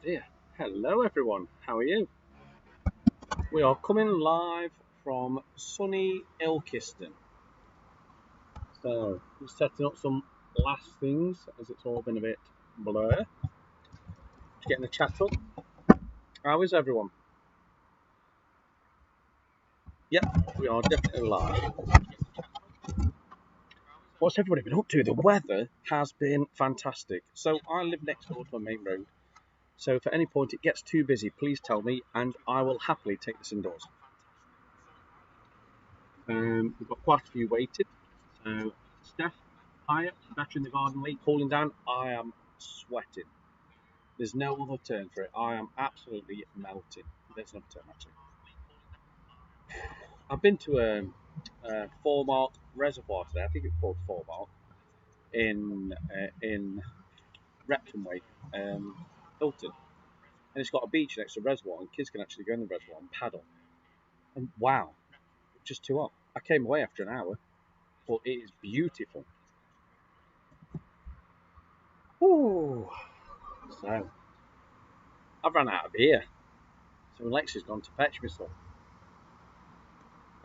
Dear. Hello everyone, how are you? We are coming live from sunny Ilkeston. So, we're setting up some last things as it's all been a bit blur. Just getting the chat up. How is everyone? Yep, we are definitely live. What's everybody been up to? The weather has been fantastic. So, I live next door to a main road. So, if at any point it gets too busy, please tell me and I will happily take this indoors. We've got quite a few waited. So, Steph, higher, better in the garden league, cooling down. I am sweating. There's no other term for it. I am absolutely melting. There's no term actually. I've been to a four-mark reservoir today. I think it's called four-mark in Repton Way, Hilton, and it's got a beach next to the reservoir, and kids can actually go in the reservoir and paddle. And wow, just too hot. I came away after an hour, but it is beautiful. Ooh. So, I've run out of beer. So Lexi's gone to fetch me some.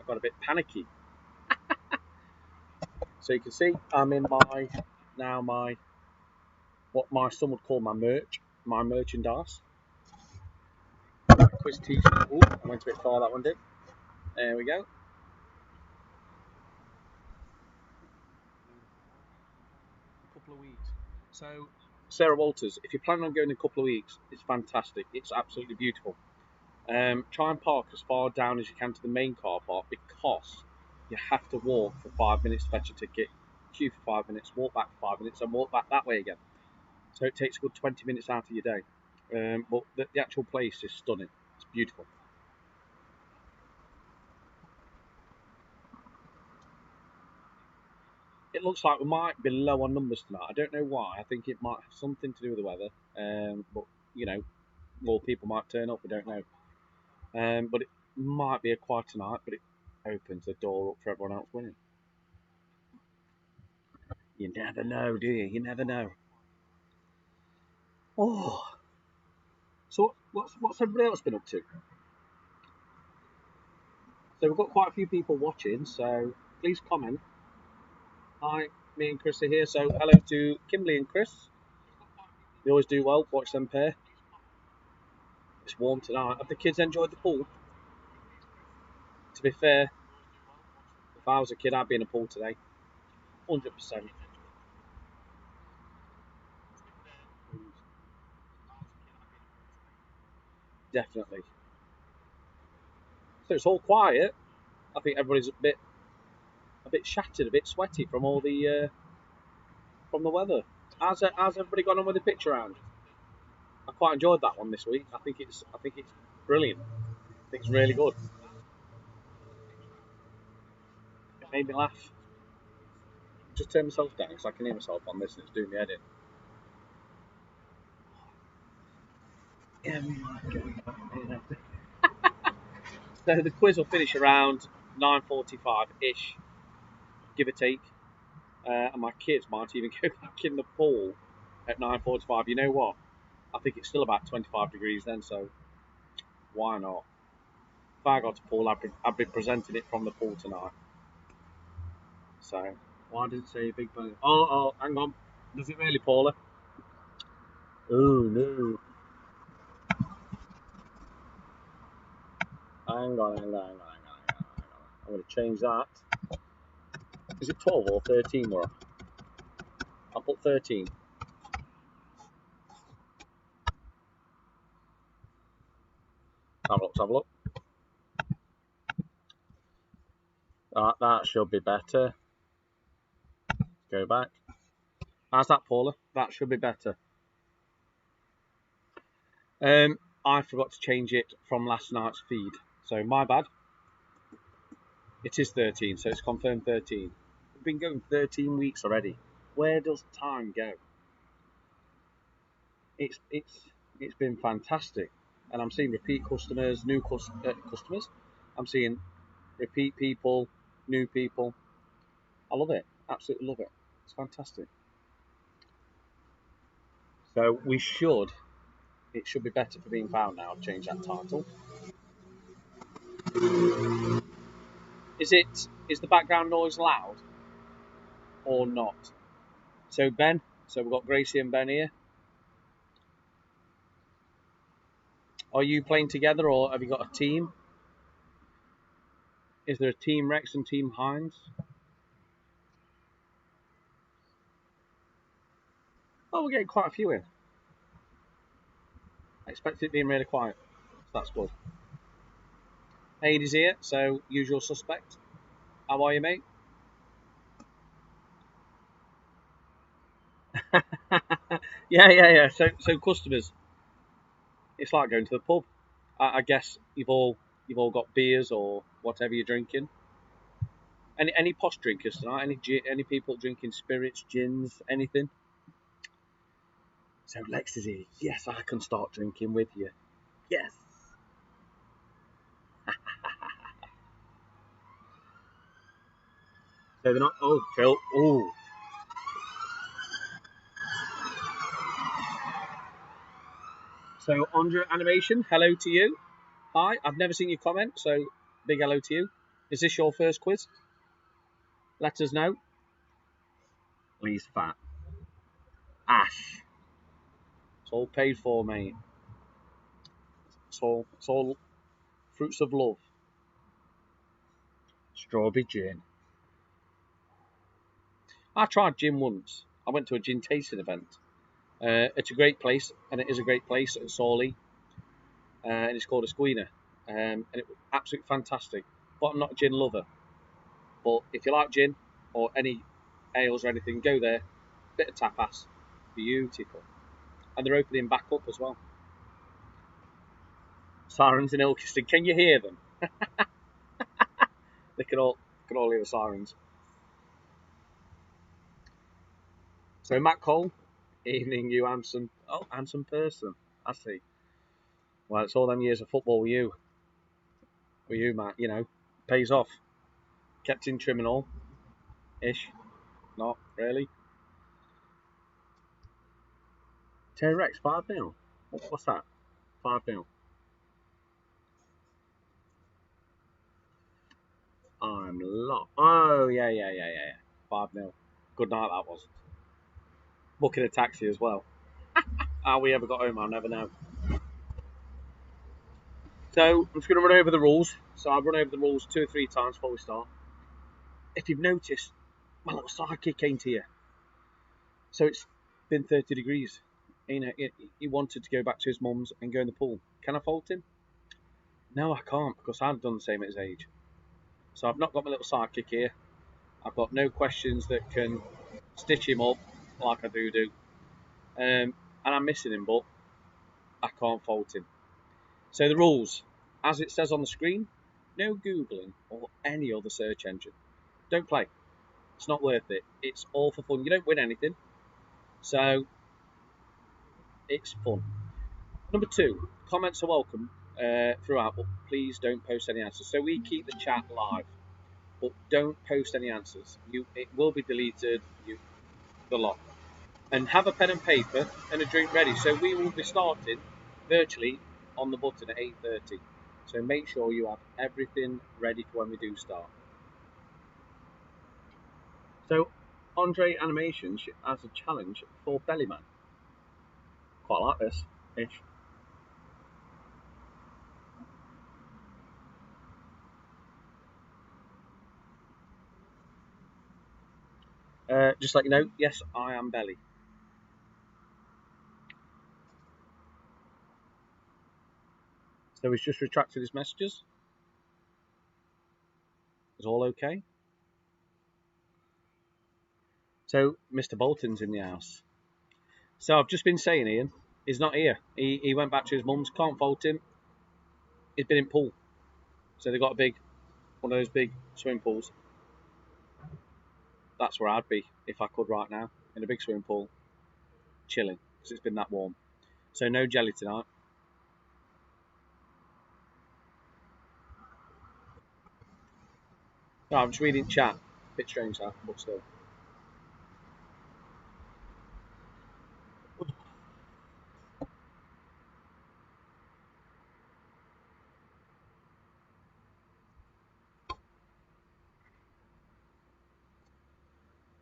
I got a bit panicky. So you can see I'm in what my son would call my merchandise. Quiz t-shirt. Ooh, I went a bit far, that one did. There we go. A couple of weeks. So Sarah Walters, if you're planning on going in a couple of weeks, it's fantastic. It's absolutely beautiful. Try and park as far down as you can to the main car park, because you have to walk for 5 minutes to fetch a ticket, queue for 5 minutes, walk back for 5 minutes, and walk back that way again. So it takes a good 20 minutes out of your day. But the actual place is stunning. It's beautiful. It looks like we might be low on numbers tonight. I don't know why. I think it might have something to do with the weather. But, you know, more people might turn up. We don't know. But it might be a quieter night, but it opens the door up for everyone else winning. You never know, do you? You never know. Oh. So what's everybody else been up to? So we've got quite a few people watching, so please comment. Hi, me and Chris are here, so hello to Kimberly and Chris. You always do well, watch them pair. It's warm tonight. Have the kids enjoyed the pool? To be fair, if I was a kid, I'd be in a pool today. 100%. Definitely. So it's all quiet. I think everybody's a bit shattered, a bit sweaty from all the from the weather. How's everybody gone on with the picture round? I quite enjoyed that one this week. I think it's brilliant. I think it's really good. It made me laugh. Just turn myself down because I can hear myself on this and it's doing the edit. So the quiz will finish around 9:45-ish, give or take. And my kids might even go back in the pool at 9:45. You know what? I think it's still about 25 degrees then, so why not? If I got to pool, I'd be presenting it from the pool tonight. So, why did it say big bang? Oh, hang on. Does it really, Paula? Oh, no. Hang on. I'm going to change that. Is it 12 or 13, Laura? I'll put 13. Have a look. That should be better. Go back. How's that, Paula? That should be better. I forgot to change it from last night's feed, so my bad. It is 13, so it's confirmed 13. We've been going 13 weeks already. Where does time go? It's been fantastic, and I'm seeing repeat customers, new customers. I'm seeing repeat people, new people. I love it. Absolutely love it. It's fantastic. So we should It should be better for being found now. I've changed that title. Is the background noise loud or not? So Ben, so we've got Gracie and Ben here. Are you playing together or have you got a team? Is there a Team Rex and Team Hines? Oh, we're getting quite a few in. I expect it being really quiet. So that's good. Aidy's here, so usual suspect. How are you, mate? yeah. So customers, it's like going to the pub. I guess you've all got beers or whatever you're drinking. Any posh drinkers tonight? Any people drinking spirits, gins, anything? So Lex is here. Yes, I can start drinking with you. Yes. So they're not. Oh, Phil. Oh. So Andre Animation, hello to you. Hi. I've never seen your comment, so big hello to you. Is this your first quiz? Let us know. Lee's fat. Ash. It's all paid for, mate. It's all fruits of love. Strawberry gin. I tried gin once. I went to a gin tasting event. It's a great place, and it is a great place at Sawley, and it's called a Squeener, and it was absolutely fantastic. But I'm not a gin lover. But if you like gin or any ales or anything, go there. Bit of tapas, beautiful, and they're opening back up as well. Sirens in Ilkeston, can you hear them? They can all hear the sirens. So Matt Cole, evening, you handsome. Oh, handsome person. I see. Well, it's all them years of football with you, Matt. You know, pays off. Kept in trim and all, ish. Not really. Terry Rex 5-0. What's that? 5-0. I'm lost. Oh yeah. 5-0. Good night that was. Booking a taxi as well. How we ever got home, I'll never know. So I'm just going to run over the rules. So I'll run over the rules 2 or 3 times before we start. If you've noticed, my little sidekick came to you. So it's been 30 degrees. You know, he wanted to go back to his mum's and go in the pool. Can I fault him? No, I can't because I've done the same at his age. So I've not got my little sidekick here. I've got no questions that can stitch him up like I do. And I'm missing him, but I can't fault him. So the rules, as it says on the screen, no Googling or any other search engine. Don't play. It's not worth it. It's all for fun. You don't win anything. So it's fun. Number 2, comments are welcome throughout, but please don't post any answers. So we keep the chat live, but don't post any answers. It will be deleted. The lot. And have a pen and paper and a drink ready. So we will be starting virtually on the button at 8:30. So make sure you have everything ready for when we do start. So Andre Animation has a challenge for Bellyman. Quite like this ish. Just let you know, yes, I am Belly. So he's just retracted his messages. Is all okay? So Mr. Bolton's in the house. So I've just been saying, Ian, he's not here. He went back to his mum's. Can't fault him. He's been in pool. So they've got one of those big swimming pools. That's where I'd be if I could right now, in a big swimming pool, chilling, because it's been that warm. So no jelly tonight. No, I'm just reading chat. Bit strange that, but still.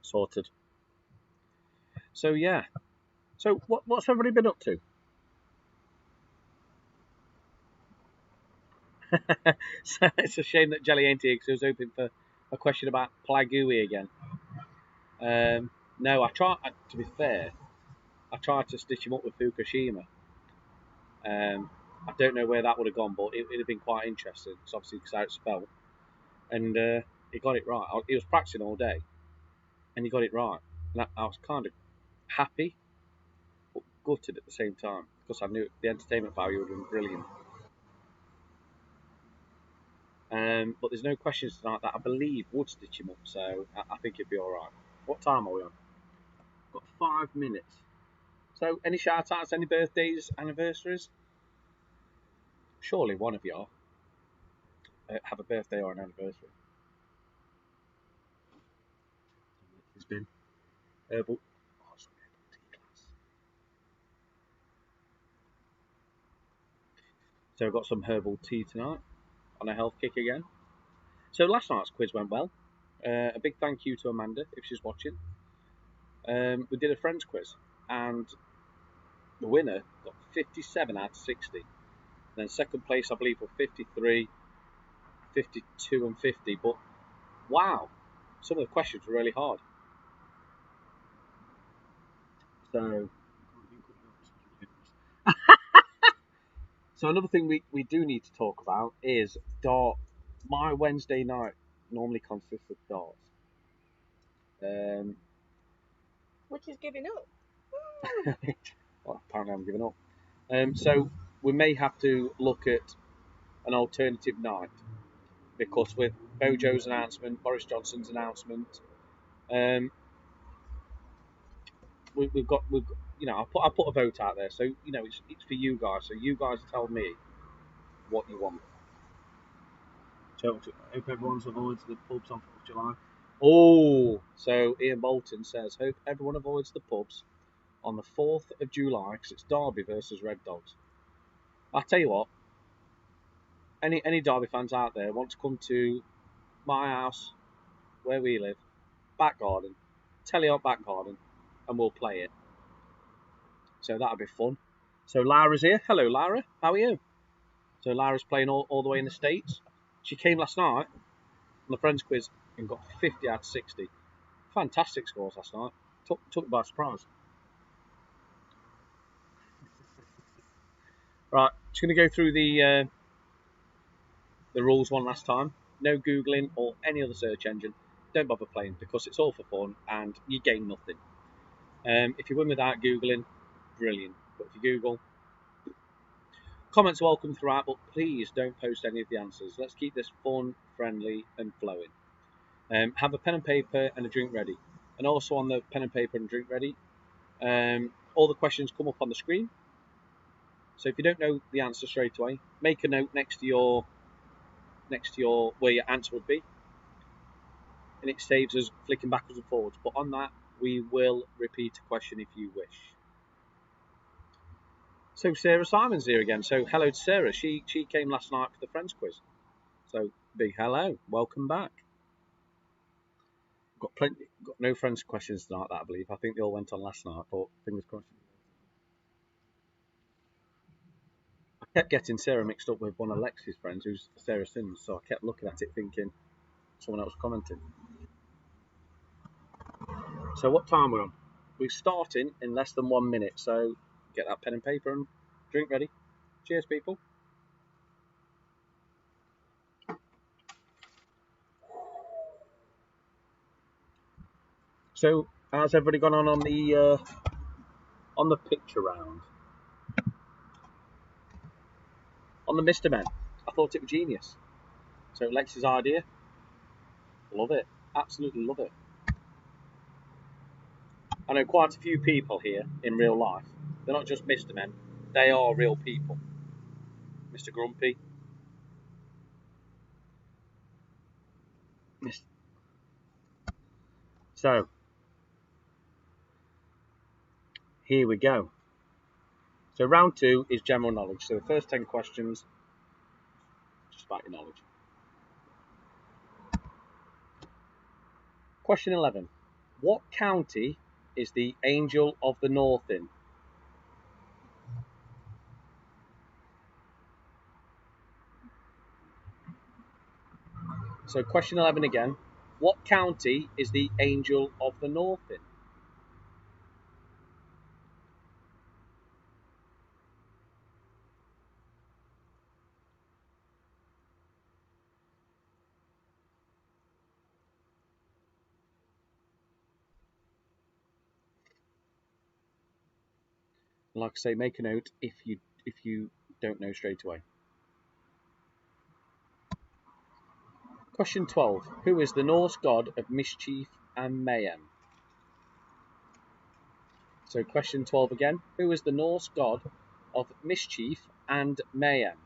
Sorted. So yeah. So what's everybody been up to? So it's a shame that Jelly ain't here because I was hoping for a question about Plagui again. No, to be fair, I tried to stitch him up with Fukushima. I don't know where that would have gone, but it'd have been quite interesting. Because obviously, because how it's spelled, and he got it right. He was practicing all day, and he got it right. And I was kind of happy, but gutted at the same time because I knew the entertainment value would have been brilliant. But there's no questions tonight that I believe would stitch him up, so I think he'd be all right. What time are we on? Got 5 minutes. So, any shout outs, any birthdays, anniversaries? Surely one of you have a birthday or an anniversary. It's been herbal. Oh, sorry, tea class. So, I've got some herbal tea tonight on a health kick again. So, last night's quiz went well. A big thank you to Amanda if she's watching. We did a friends quiz, and the winner got 57 out of 60. Then second place, I believe, were 53, 52 and 50. But wow, some of the questions were really hard. So, so another thing we do need to talk about is dart. My Wednesday night normally consists of darts. Which is giving up. Well, apparently I'm giving up. So we may have to look at an alternative night because with Bojo's announcement, Boris Johnson's announcement, we've got you know I put a vote out there, so you know it's for you guys. So you guys tell me what you want. So hope everyone avoids the pubs on 4th of July. Oh, so Ian Bolton says hope everyone avoids the pubs on the 4th of July because it's Derby versus Red Dogs. I tell you what, any Derby fans out there want to come to my house where we live, back garden, telly on back garden, and we'll play it. So that'll be fun. So Lara's here. Hello, Lara. How are you? So Lara's playing all the way in the States. She came last night on the Friends quiz and got 50 out of 60. Fantastic scores last night. Took me by surprise. Right, just going to go through the rules one last time. No Googling or any other search engine. Don't bother playing because it's all for fun and you gain nothing. If you win without Googling, brilliant. But if you Google, comments are welcome throughout, but please don't post any of the answers. Let's keep this fun, friendly, and flowing. Have a pen and paper and a drink ready. And also on the pen and paper and drink ready, all the questions come up on the screen. So if you don't know the answer straight away, make a note next to your where your answer would be, and it saves us flicking backwards and forwards. But on that, we will repeat a question if you wish. So Sarah Simon's here again. So hello to Sarah. She came last night for the Friends quiz. So big hello, welcome back. Got no Friends questions tonight, that I believe. I think they all went on last night, but fingers crossed. I kept getting Sarah mixed up with one of Lexi's friends, who's Sarah Sims. So I kept looking at it thinking someone else commenting. So what time we're on? We're starting in less than 1 minute. So get that pen and paper and drink ready. Cheers, people. So how's everybody gone on the picture round? On the Mr. Men, I thought it was genius. So Lexi's idea, love it, absolutely love it. I know quite a few people here in real life. They're not just Mr. Men, they are real people. Mr. Grumpy. So, here we go. So round 2 is general knowledge. So the first 10 questions, just about your knowledge. Question 11. What county is the Angel of the North in? So question 11 again. What county is the Angel of the North in? Like I say, make a note if you don't know straight away. Question 12. Who is the Norse god of mischief and mayhem? So question 12 again. Who is the Norse god of mischief and mayhem?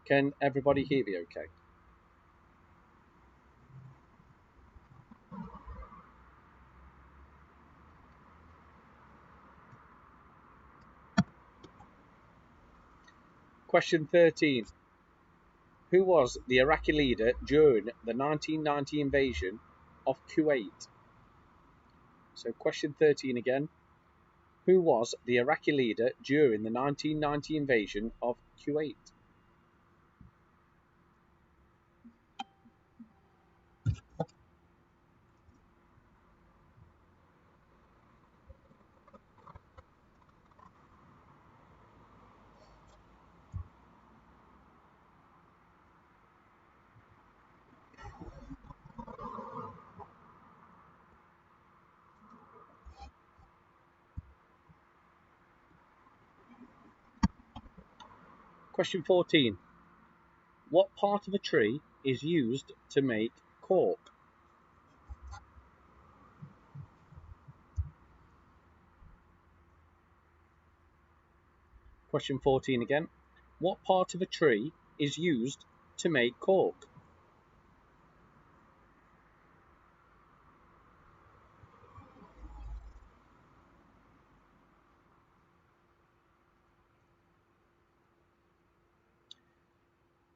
Can everybody hear me okay? Question 13. Who was the Iraqi leader during the 1990 invasion of Kuwait? So question 13 again. Who was the Iraqi leader during the 1990 invasion of Kuwait? Question 14. What part of a tree is used to make cork? Question 14 again. What part of a tree is used to make cork?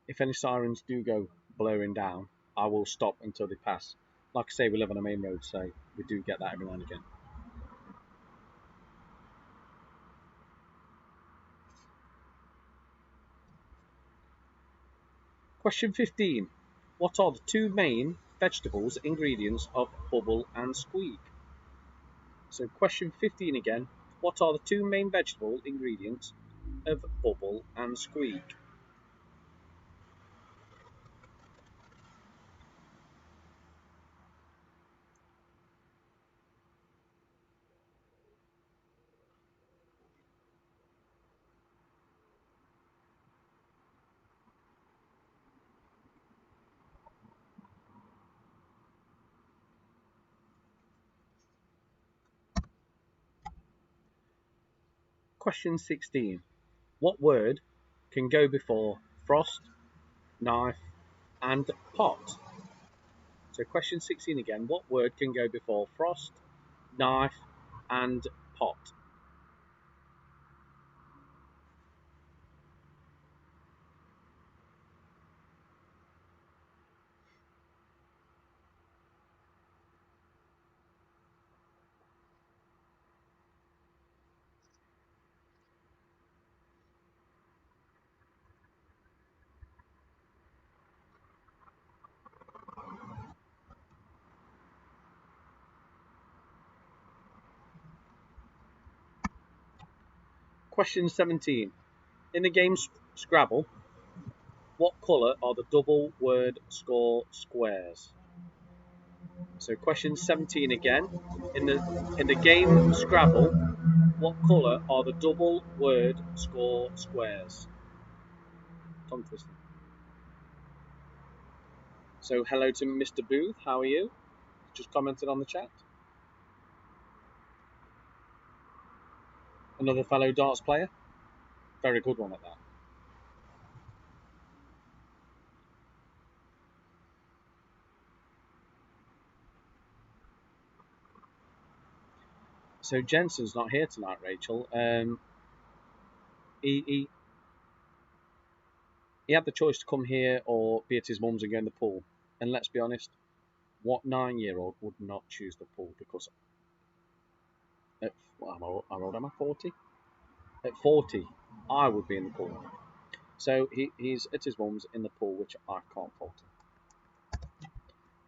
If any sirens do go blowing down, I will stop until they pass. Like I say, we live on a main road, so we do get that every now and again. Question 15. What are the two main vegetables ingredients of bubble and squeak? So question 15 again. What are the two main vegetable ingredients of bubble and squeak? Question 16. What word can go before frost, knife, and pot? So question 16 again. What word can go before frost, knife, and pot? Question 17. In the game Scrabble, what colour are the double word score squares? So question 17 again. In the game Scrabble, what colour are the double word score squares? Tongue twisting. So hello to Mr. Booth. How are you? Just commented on the chat. Another fellow darts player. Very good one at that. So Jensen's not here tonight, Rachel. He had the choice to come here or be at his mum's and go in the pool. And let's be honest, what 9-year-old would not choose the pool? Because how old am I? 40? At 40, I would be in the pool. So he's at his mum's in the pool, which I can't fault him.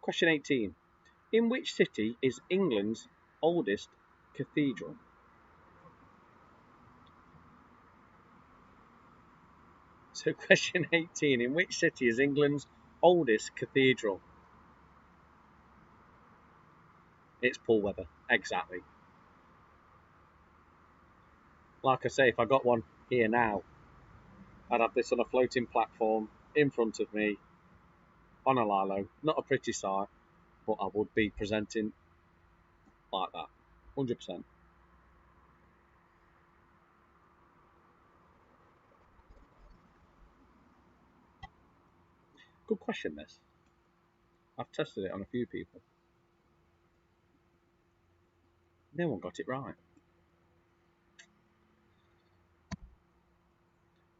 Question 18. In which city is England's oldest cathedral? So question 18. In which city is England's oldest cathedral? It's pool weather. Exactly. Like I say, if I got one here now, I'd have this on a floating platform in front of me on a lilo. Not a pretty sight, but I would be presenting like that. 100%. Good question, this. I've tested it on a few people. No one got it right.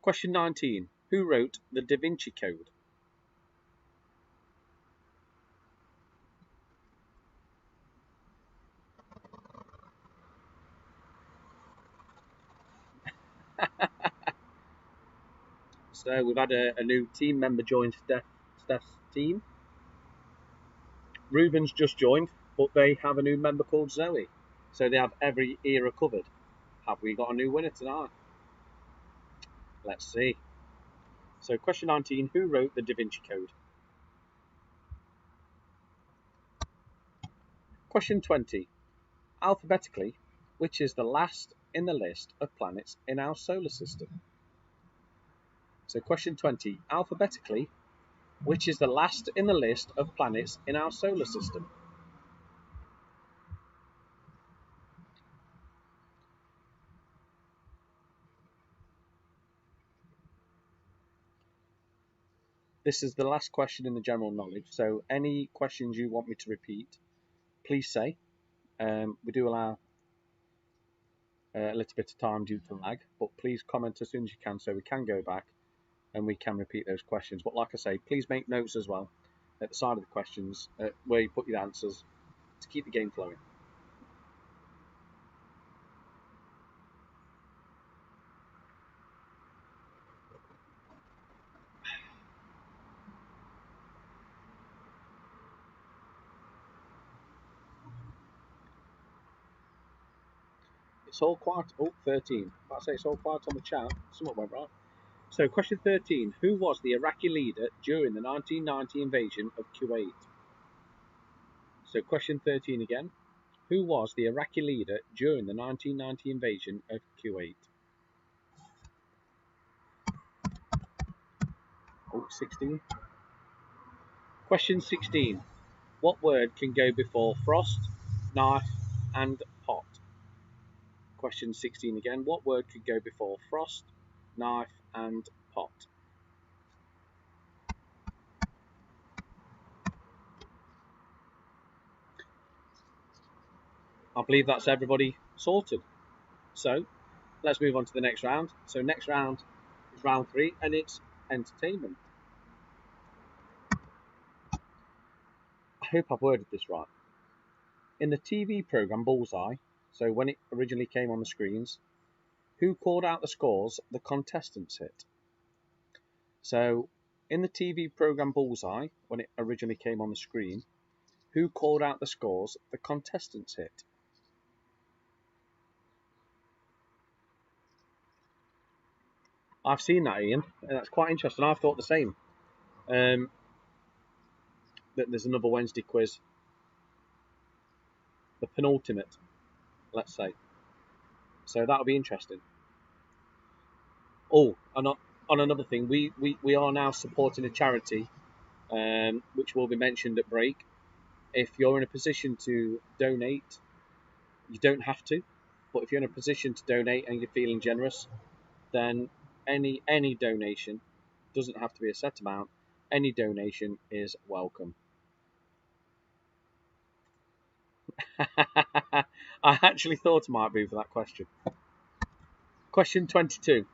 Question 19. Who wrote the Da Vinci Code? So we've had a new team member join Steph's team. Ruben's just joined, but they have a new member called Zoe. So they have every era covered. Have we got a new winner tonight? Let's see. So question 19, who wrote the Da Vinci Code? Question 20, alphabetically, which is the last in the list of planets in our solar system? So question 20, alphabetically, which is the last in the list of planets in our solar system? This is the last question in the general knowledge, so any questions you want me to repeat, please say. We do allow a little bit of time due to lag, but please comment as soon as you can so we can go back and we can repeat those questions. But like I say, please make notes as well at the side of the questions where you put your answers to keep the game flowing. It's all quiet. Oh, 13. I'd say it's all quiet on the chat. Something went right. So, question 13. Who was the Iraqi leader during the 1990 invasion of Kuwait? So, question 13 again. Who was the Iraqi leader during the 1990 invasion of Kuwait? Oh, 16. Question 16. What word can go before frost, knife, and pot? Question 16 again. What word could go before frost, knife, and pot? I believe that's everybody sorted. So let's move on to the next round. So next round is round 3 and it's entertainment. I hope I've worded this right. In the TV programme Bullseye, so when it originally came on the screens, who called out the scores the contestants hit? So in the TV programme Bullseye, when it originally came on the screen, who called out the scores the contestants hit? I've seen that, Ian, and that's quite interesting. I've thought the same. That there's another Wednesday quiz, the penultimate, let's say. So that'll be interesting. Oh, and on another thing, we are now supporting a charity, which will be mentioned at break. If you're in a position to donate, you don't have to, but if you're in a position to donate and you're feeling generous, then any donation doesn't have to be a set amount. Any donation is welcome. I actually thought it might be for that question. Question 22.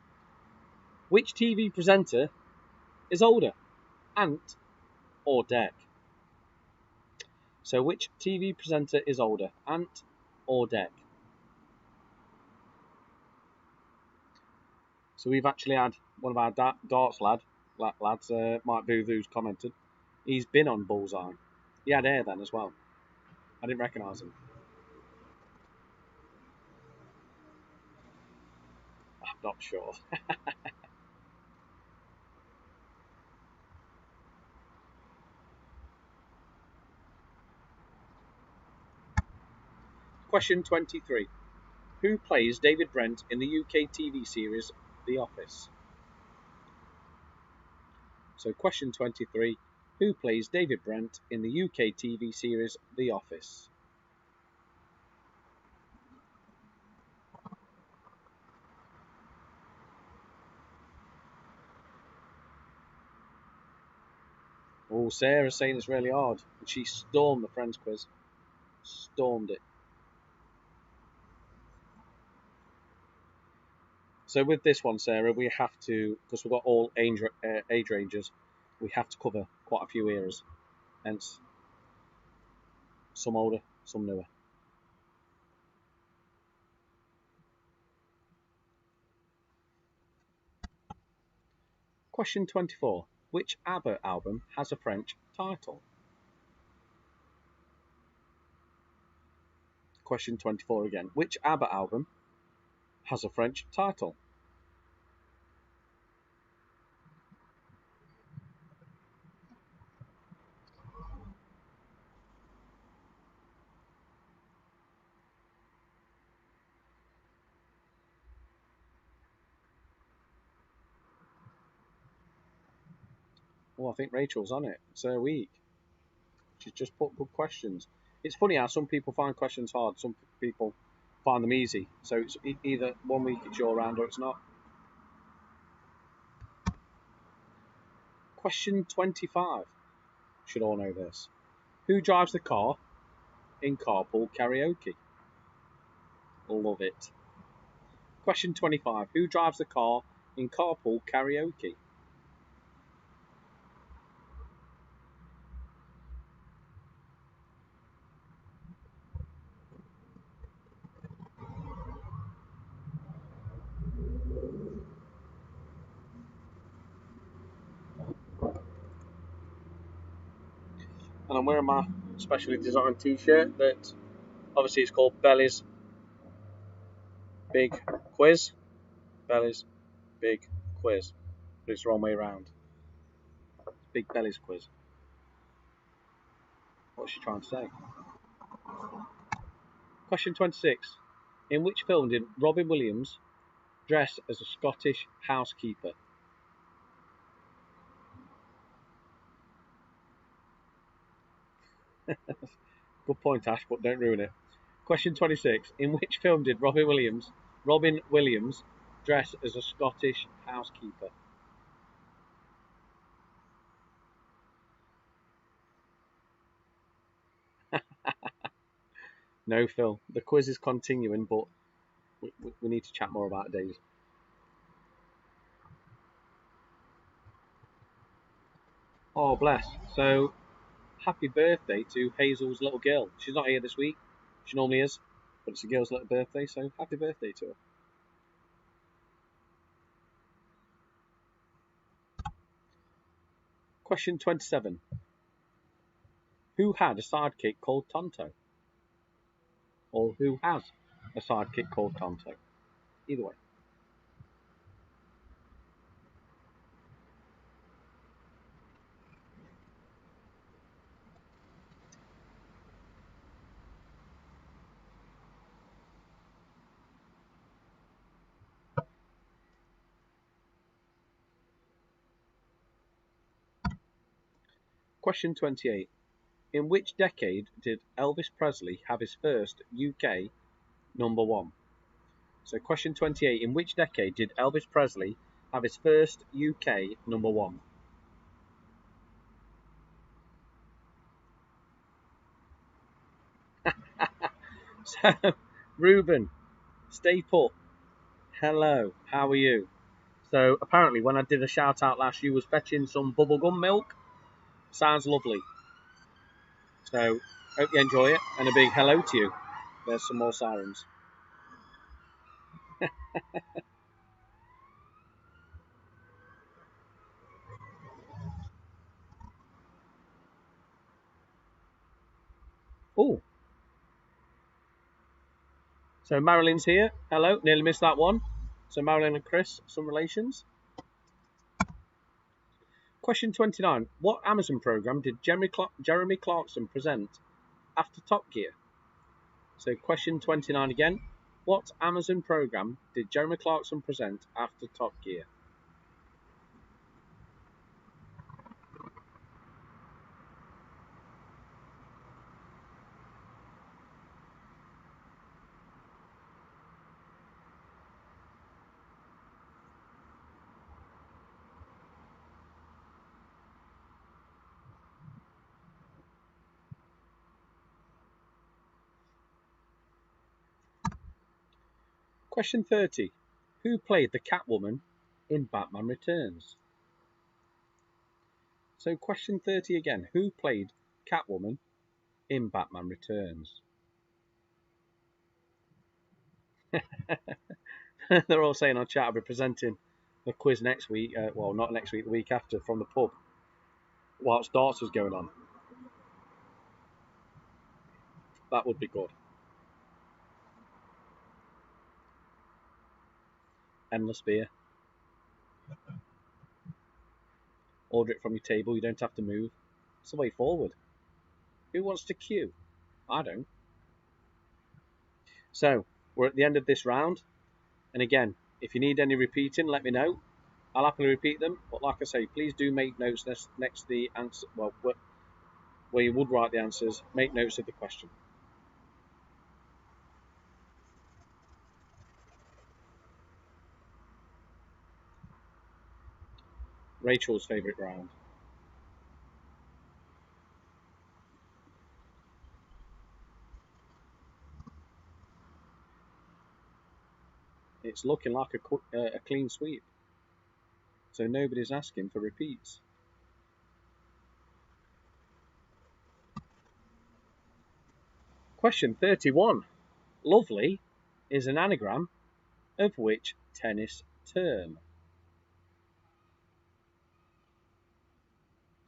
Which TV presenter is older, Ant or Dec? So which TV presenter is older, Ant or Dec? So we've actually had one of our darts lads, Mike Booth, who's commented. He's been on Bullseye. He had hair then as well. I didn't recognise him. I'm not sure. Question 23. Who plays David Brent in the UK TV series The Office? So question 23. Who plays David Brent in the UK TV series The Office? Oh, Sarah's saying it's really hard. She stormed the Friends quiz. Stormed it. So with this one, Sarah, we have to, because we've got all age ranges, we have to cover quite a few eras. Hence, some older, some newer. Question 24. Which ABBA album has a French title? Question 24 again. Which ABBA album has a French title? Well, I think Rachel's on it. It's her week. She's just put good questions. It's funny how some people find questions hard, some people find them easy. So it's either one week it's your round or it's not. Question 25. Should all know this. Who drives the car in carpool karaoke? Love it. Question 25. Who drives the car in carpool karaoke? And I'm wearing my specially designed t-shirt that obviously is called Belly's Big Quiz. Belly's Big Quiz. But it's the wrong way around. Big Belly's Quiz. What's she trying to say? Question 26. In which film did Robin Williams dress as a Scottish housekeeper? Good point, Ash, but don't ruin it. Question 26. In which film did Robin Williams dress as a Scottish housekeeper? No, Phil. The quiz is continuing, but we need to chat more about days. Oh, bless. So, happy birthday to Hazel's little girl. She's not here this week. She normally is, but it's a girl's little birthday, so happy birthday to her. Question 27. Who had a sidekick called Tonto? Or who has a sidekick called Tonto? Either way. Question 28. In which decade did Elvis Presley have his first UK number one? So question 28. In which decade did Elvis Presley have his first UK number one? So Ruben, stay put. Hello, how are you? So apparently when I did a shout out last, you was fetching some bubblegum milk. Sounds lovely. So hope you enjoy it, and a big hello to you. There's some more sirens. Oh, so Marilyn's here. Hello, nearly missed that one. So Marilyn and Chris, some relations. Question 29. What Amazon program did Jeremy Clarkson present after Top Gear? So question 29 again. What Amazon program did Jeremy Clarkson present after Top Gear? Question 30. Who played the Catwoman in Batman Returns? So question 30 again. Who played Catwoman in Batman Returns? They're all saying on chat I'll be presenting the quiz next week. Well, not next week, the week after, from the pub whilst darts was going on. That would be good. Endless beer. Order it from your table. You don't have to move. It's the way forward. Who wants to queue? I don't. So we're at the end of this round. And again, if you need any repeating, let me know. I'll happily repeat them. But like I say, please do make notes next to the answer. Well, where you would write the answers, make notes of the question. Rachel's favourite round. It's looking like a clean sweep. So nobody's asking for repeats. Question 31. Lovely is an anagram of which tennis term?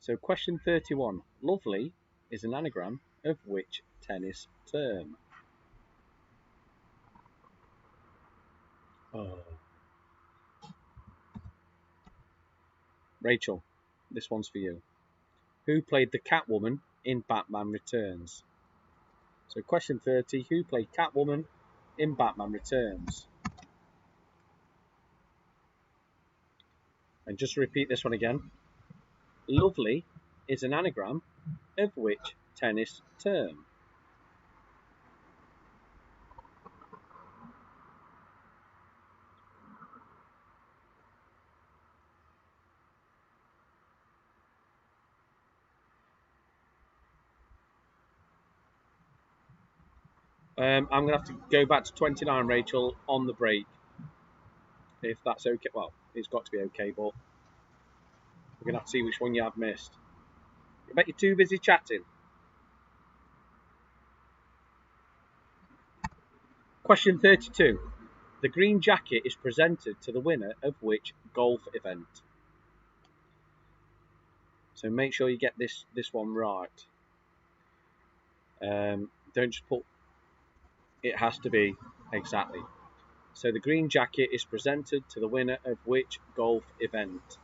So question 31. Lovely is an anagram of which tennis term? Oh. Rachel, this one's for you. Who played the Catwoman in Batman Returns? So question 30. Who played Catwoman in Batman Returns? And just to repeat this one again. Lovely is an anagram of which tennis term? I'm going to have to go back to 29, Rachel, on the break. If that's okay. Well, it's got to be okay, but we're going to have to see which one you have missed. I bet you're too busy chatting. Question 32. The green jacket is presented to the winner of which golf event? So make sure you get this one right. Don't just put... It has to be exactly. So the green jacket is presented to the winner of which golf event?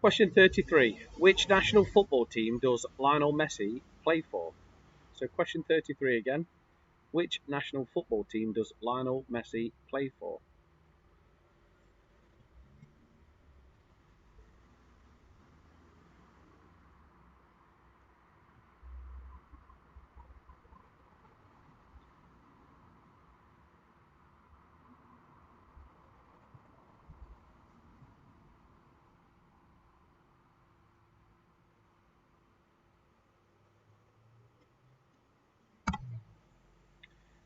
Question 33. Which national football team does Lionel Messi play for? So question 33 again. Which national football team does Lionel Messi play for?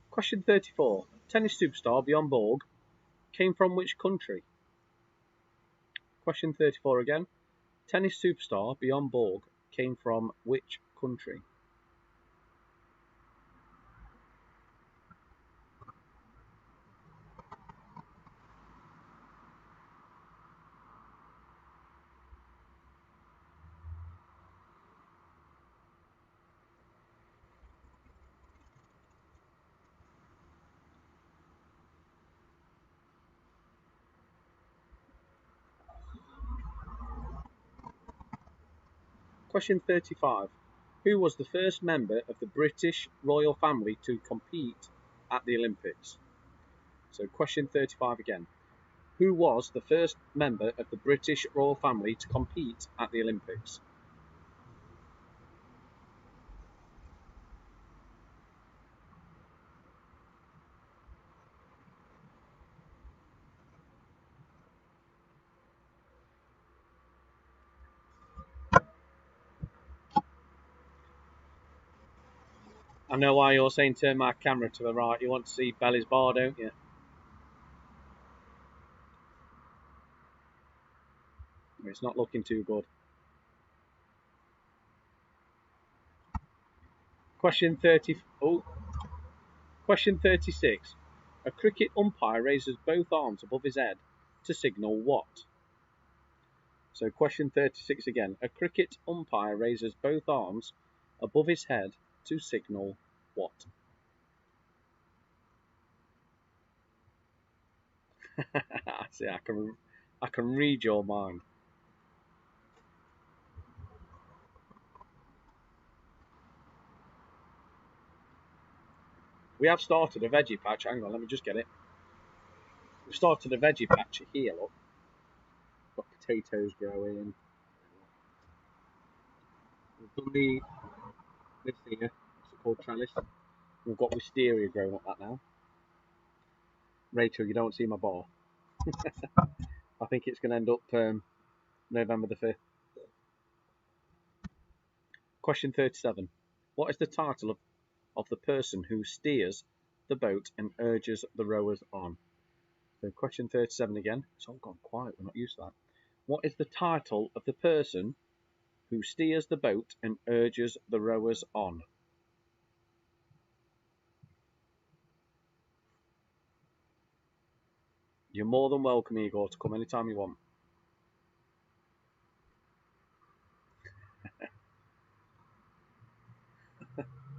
Question 34. Tennis superstar Bjorn Borg came from which country? Question 34 again. Tennis superstar Bjorn Borg came from which country? Question 35. Who was the first member of the British royal family to compete at the Olympics? So question 35 again. Who was the first member of the British royal family to compete at the Olympics? I know why you're saying turn my camera to the right. You want to see Belly's bar, don't you? It's not looking too good. Question 30. Oh, question 36. A cricket umpire raises both arms above his head to signal what? So question 36 again. A cricket umpire raises both arms above his head to signal what? See, I can read your mind. We have started a veggie patch. Hang on, let me just get it. We've started a veggie patch here, look. Got potatoes growing. We've done this here. What's it called? Trellis. We've got wisteria growing up that now. Rachel, you don't see my bar. I think it's going to end up November the 5th. Question 37. What is the title of the person who steers the boat and urges the rowers on? So question 37 again. It's all gone quiet. We're not used to that. What is the title of the person who steers the boat and urges the rowers on? You're more than welcome, Igor, to come anytime you want.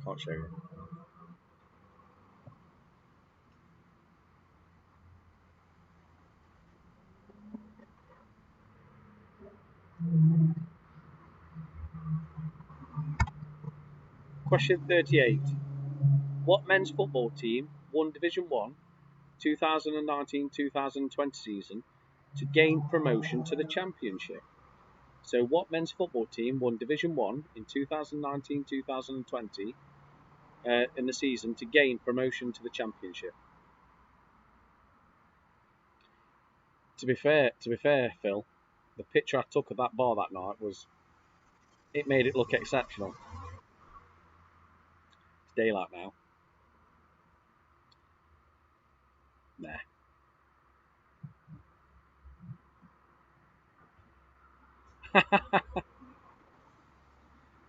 Can't show you. Question 38. What men's football team won Division 1 2019-2020 season to gain promotion to the Championship? So what men's football team won Division 1 in 2019-2020 in the season to gain promotion to the Championship? To be fair, Phil, the picture I took of that bar that night it made it look exceptional. It's daylight now. Nah.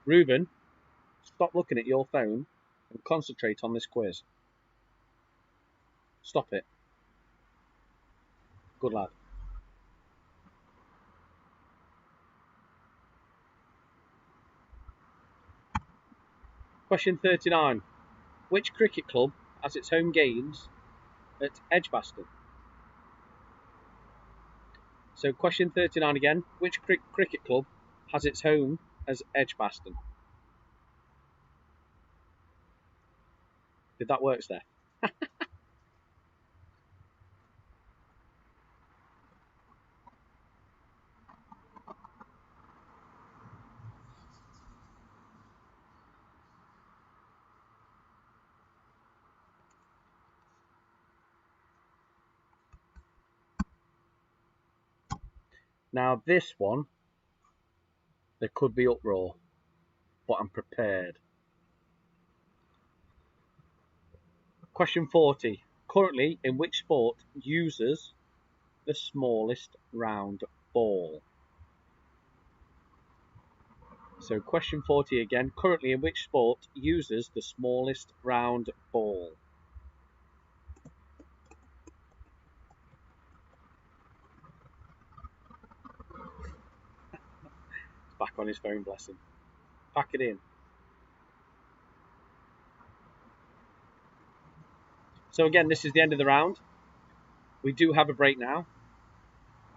Ruben, stop looking at your phone and concentrate on this quiz. Stop it. Good lad. Question 39. Which cricket club has its home games at Edgbaston? So question 39 again. Which cricket club has its home as Edgbaston? Did that work, Steph? Now this one, there could be uproar, but I'm prepared. Question 40. Currently, in which sport uses the smallest round ball? So question 40 again. Currently, in which sport uses the smallest round ball? Back on his phone, bless him. Pack it in. So again, this is the end of the round. We do have a break now.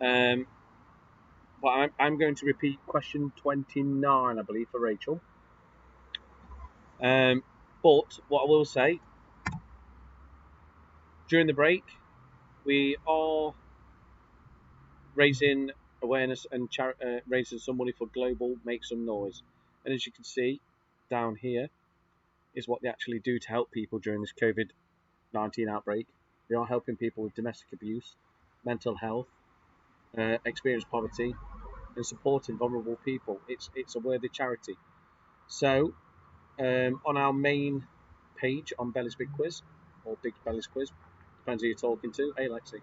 But I'm going to repeat question 29, I believe, for Rachel. But what I will say, during the break, we are raising awareness and raising some money for Global Make Some Noise. And as you can see down here is what they actually do to help people during this COVID-19 outbreak. They are helping people with domestic abuse, mental health, experienced poverty, and supporting vulnerable people. It's a worthy charity. So on our main page on Belly's Big Quiz, or Big Belly's Quiz, depends who you're talking to. Hey, Lexi.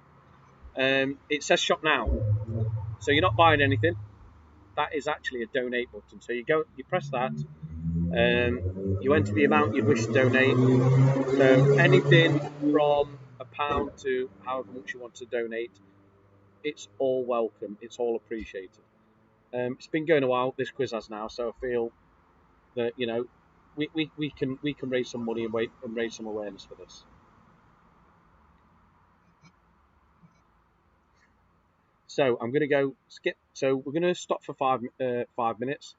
It says shop now. So you're not buying anything. That is actually a donate button. So you press that, you enter the amount you wish to donate. So anything from £1 to however much you want to donate, it's all welcome. It's all appreciated. It's been going a while, this quiz has now, so I feel that, you know, we can raise some money and raise some awareness for this. So I'm going to go skip. So we're going to stop for 5 minutes.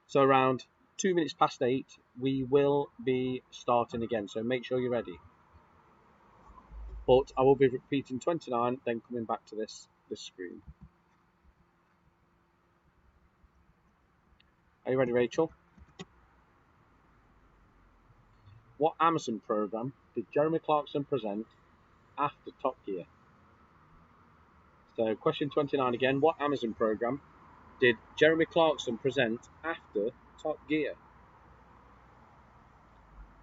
So around 2 minutes past 8, we will be starting again. So make sure you're ready. But I will be repeating 29, then coming back to this screen. Are you ready, Rachel? What Amazon program did Jeremy Clarkson present after Top Gear? So question 29 again. What Amazon program did Jeremy Clarkson present after Top Gear?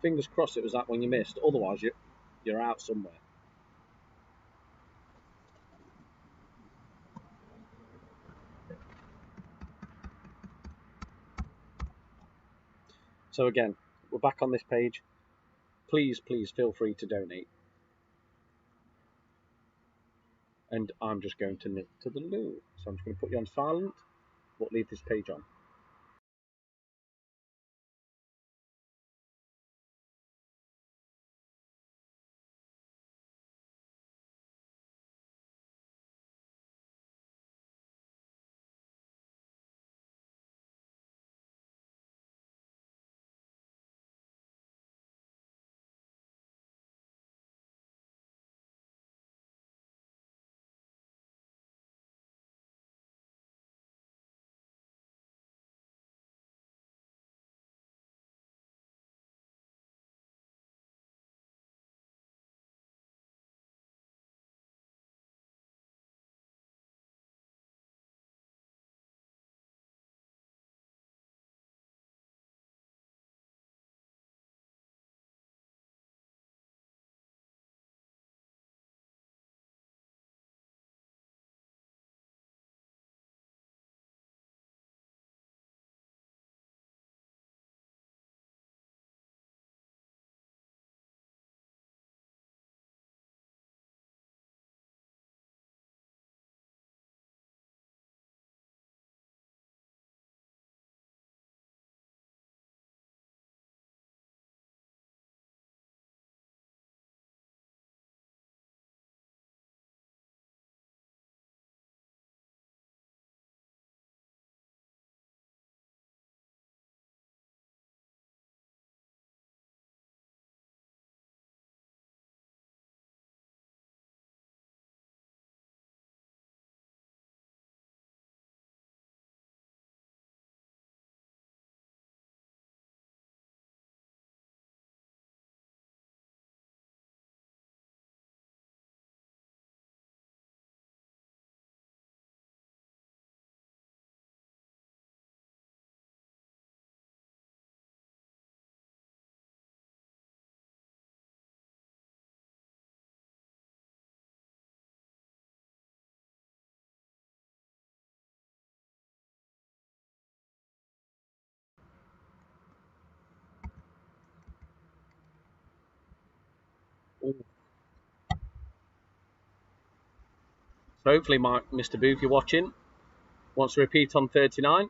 Fingers crossed it was that one you missed. Otherwise, you're out somewhere. So again, we're back on this page. Please feel free to donate. And I'm just going to nip to the loo. So I'm just going to put you on silent, but leave this page on. So hopefully Mr. Booth, you're watching, wants to repeat on 39.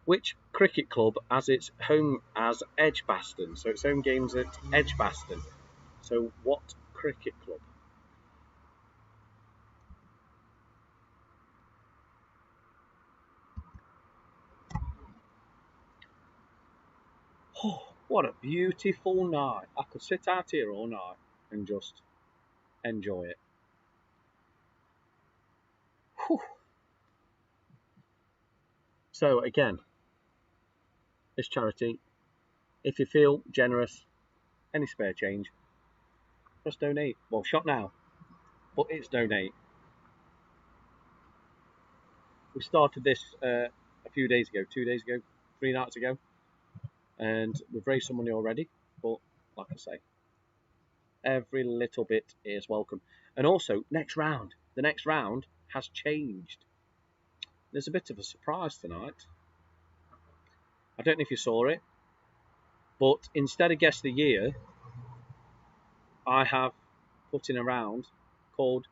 Which cricket club has its home as Edgbaston? So its home games at Edgbaston. So what cricket club? Oh, what a beautiful night. I could sit out here all night and just enjoy it. Whew. So again, this charity, if you feel generous, any spare change, just donate. Well, shop now, but it's donate. We started this a few days ago, 2 days ago, 3 nights ago, and we've raised some money already, but like I say, every little bit is welcome. And also, the next round has changed. There's a bit of a surprise tonight. I don't know if you saw it, but instead of Guess the Year, I have put in a round called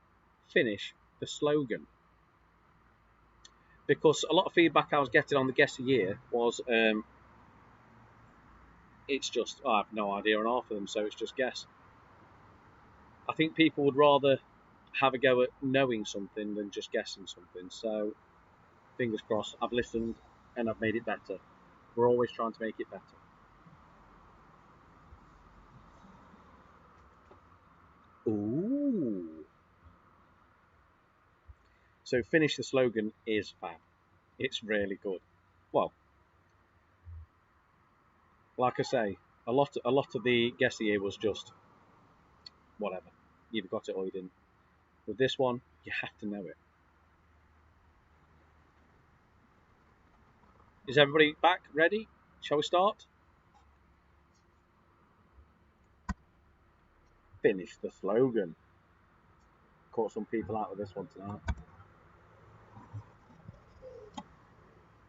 Finish the Slogan. Because a lot of feedback I was getting on the Guess the Year was, it's just, I have no idea on half of them, so it's just guess. I think people would rather have a go at knowing something than just guessing something. So, fingers crossed, I've listened and I've made it better. We're always trying to make it better. Ooh. So Finish the Slogan is fab. It's really good. Well, like I say, a lot of the Guess the Year was just whatever. You either got it or you didn't. With this one, you have to know it. Is everybody back? Ready? Shall we start? Finish the Slogan. Caught some people out with this one tonight.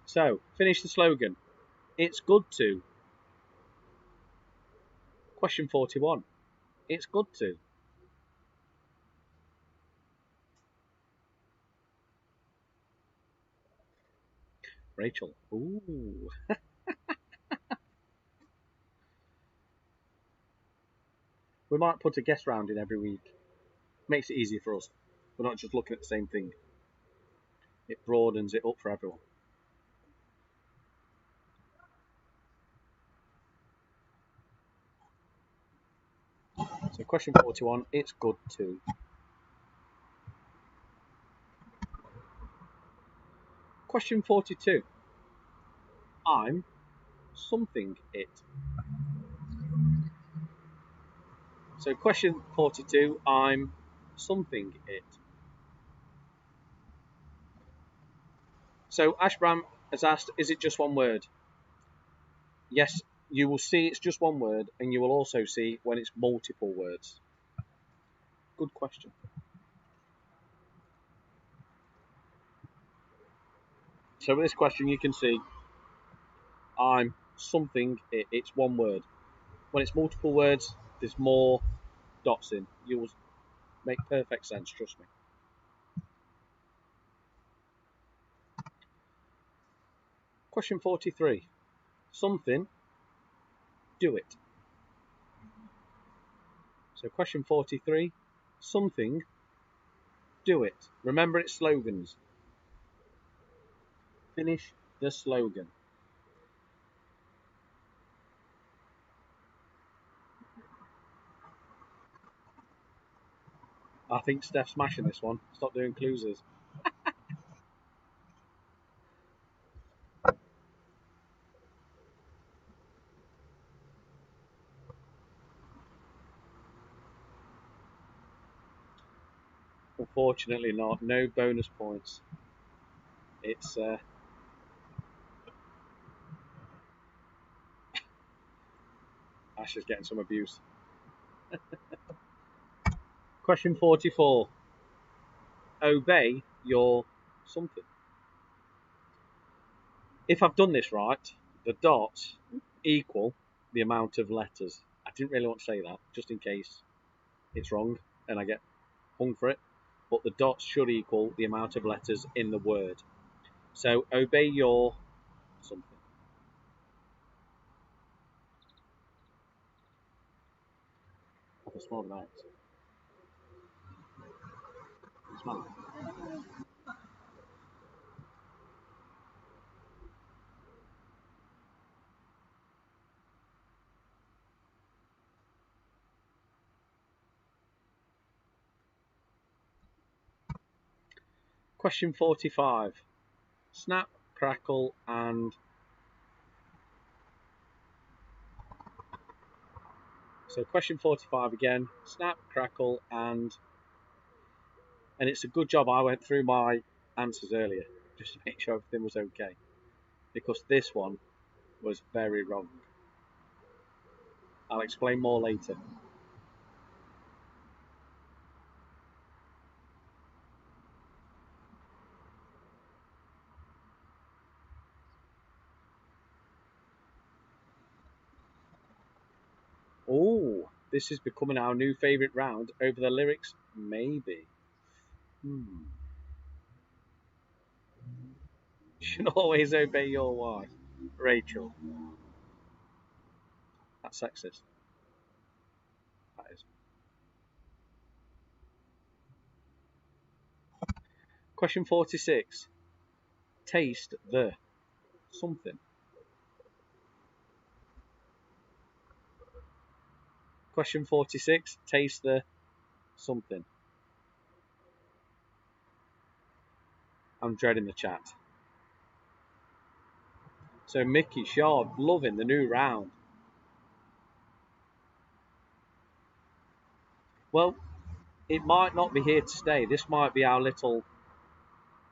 So, finish the slogan. It's good to. Question 41. It's good to. Rachel. Ooh. We might put a guest round in every week. Makes it easier for us. We're not just looking at the same thing. It broadens it up for everyone. So question 41, it's good to. Question 42, I'm something it. So question 42, I'm something it. So Ashbram has asked, is it just one word? Yes, you will see it's just one word, and you will also see when it's multiple words. Good question. So with this question, you can see I'm something, it's one word. When it's multiple words, there's more dots in. You will make perfect sense, trust me. Question 43. Something, do it. So question 43. Something, do it. Remember it's slogans. Finish the slogan. I think Steph's smashing this one. Stop doing clues. Unfortunately not. No bonus points. It's Ash is getting some abuse. Question 44. Obey your something. If I've done this right, the dots equal the amount of letters. I didn't really want to say that, just in case it's wrong and I get hung for it, but the dots should equal the amount of letters in the word. So obey your something. I can smell the notes. Smell it. Question 45. Snap, crackle, and... So question 45 again. Snap, crackle, and it's a good job I went through my answers earlier, just to make sure everything was okay. Because this one was very wrong. I'll explain more later. Oh, this is becoming our new favourite round. Over the lyrics, maybe. You should always obey your wife. Rachel. That's sexist. That is. Question 46. Taste the something. Question 46. Taste the something. I'm dreading the chat. So Mickey Shard loving the new round. Well, it might not be here to stay. This might be our little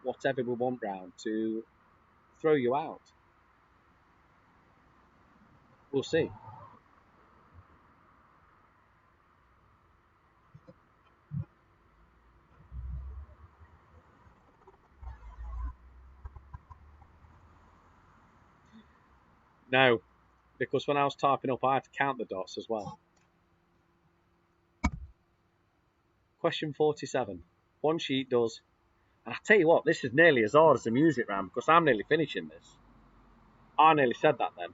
whatever we want round to throw you out. We'll see. No, because when I was typing up, I had to count the dots as well. Question 47. One sheet does. And I tell you what, this is nearly as hard as the music round because I'm nearly finishing this. I nearly said that then.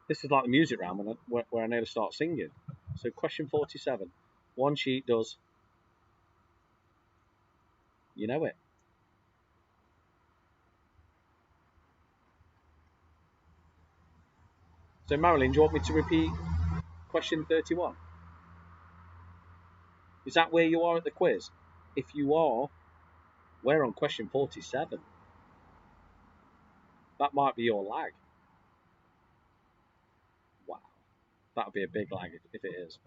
This is like the music round where I nearly start singing. So question 47. One sheet does. You know it. So Marilyn, do you want me to repeat question 31? Is that where you are at the quiz? If you are, we're on question 47. That might be your lag. Wow. That would be a big lag if it is.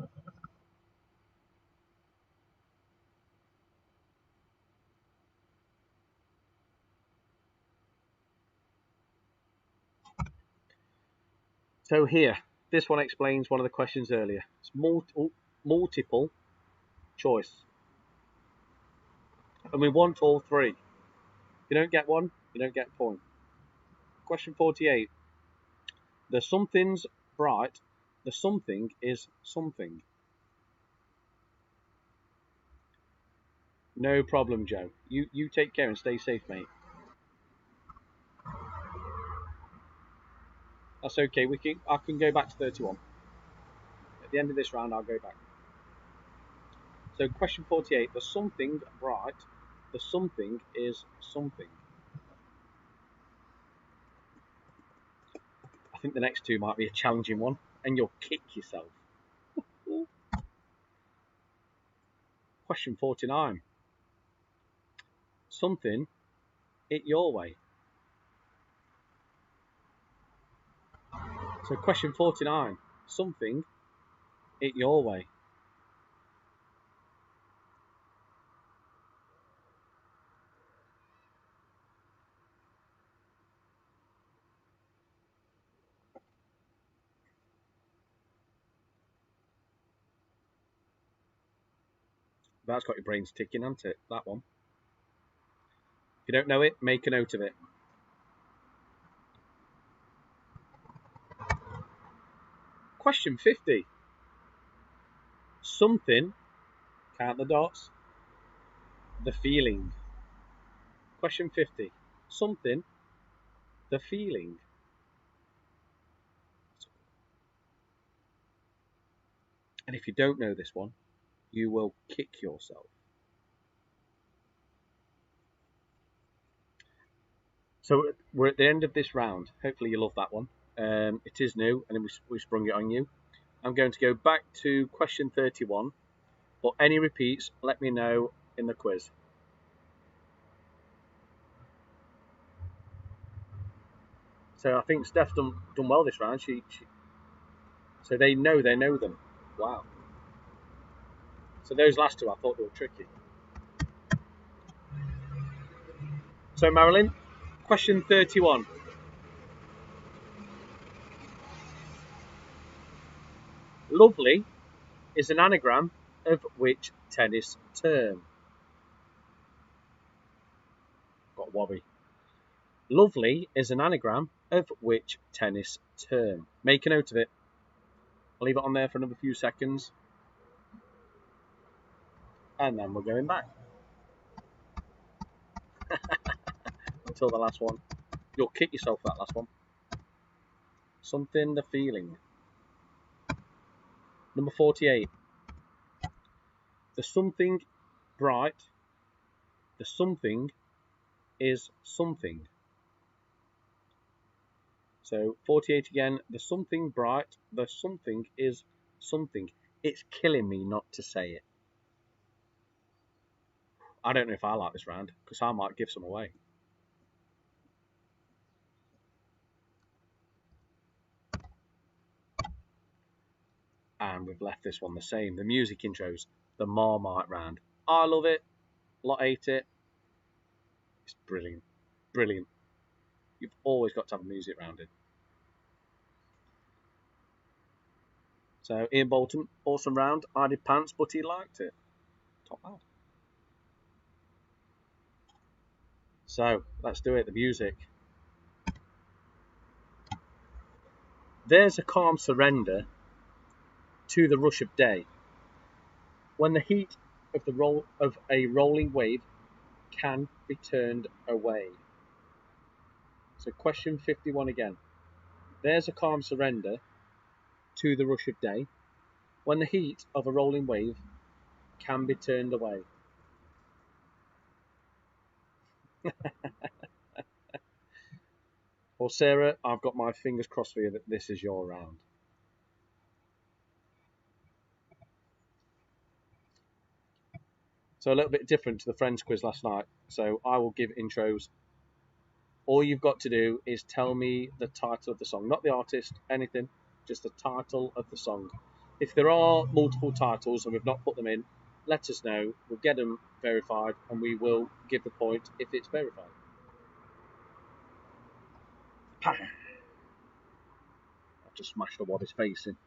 So here, this one explains one of the questions earlier. It's multiple choice. And we want all three. If you don't get one, you don't get a point. Question 48. The something's bright. The something is something. No problem, Joe. You take care and stay safe, mate. That's okay. I can go back to 31. At the end of this round, I'll go back. So question 48. The something bright. The something is something. I think the next two might be a challenging one, and you'll kick yourself. Question 49. Something, it your way. So question 49. Something, it your way. That's got your brains ticking, hasn't it? That one. If you don't know it, make a note of it. Question 50. Something, Count the dots. The feeling. Question 50. Something. The feeling. And if you don't know this one, you will kick yourself. So we're at the end of this round. Hopefully you love that one. It is new, and we sprung it on you. I'm going to go back to question 31. But any repeats, let me know in the quiz. So I think Steph's done well this round. So they know them. Wow. So those last two I thought they were tricky. So Marilyn, question 31. Lovely is an anagram of which tennis term? Got wobby. Lovely is an anagram of which tennis term? Make a note of it. I'll leave it on there for another few seconds. And then we're going back. Until the last one. You'll kick yourself for that last one. Something, the feeling. Number 48. The something bright. The something is something. So 48 again. The something bright. The something is something. It's killing me not to say it. I don't know if I like this round because I might give some away. And we've left this one the same. The music intros, the Marmite round. I love it. Lot hate it. It's brilliant. Brilliant. You've always got to have a music round in. So Ian Bolton, awesome round. I did pants, but he liked it. Top lad. So let's do it. The music. There's a calm surrender to the rush of day, when the heat of a rolling wave can be turned away. So question 51 again. There's a calm surrender to the rush of day, when the heat of a rolling wave can be turned away. Well, Sarah, I've got my fingers crossed for you that this is your round. So a little bit different to the Friends quiz last night. So I will give intros. All you've got to do is tell me the title of the song, not the artist, anything, just the title of the song. If there are multiple titles and we've not put them in, let us know. We'll get them verified and we will give the point if it's verified. I've just smashed a Wobby's face in.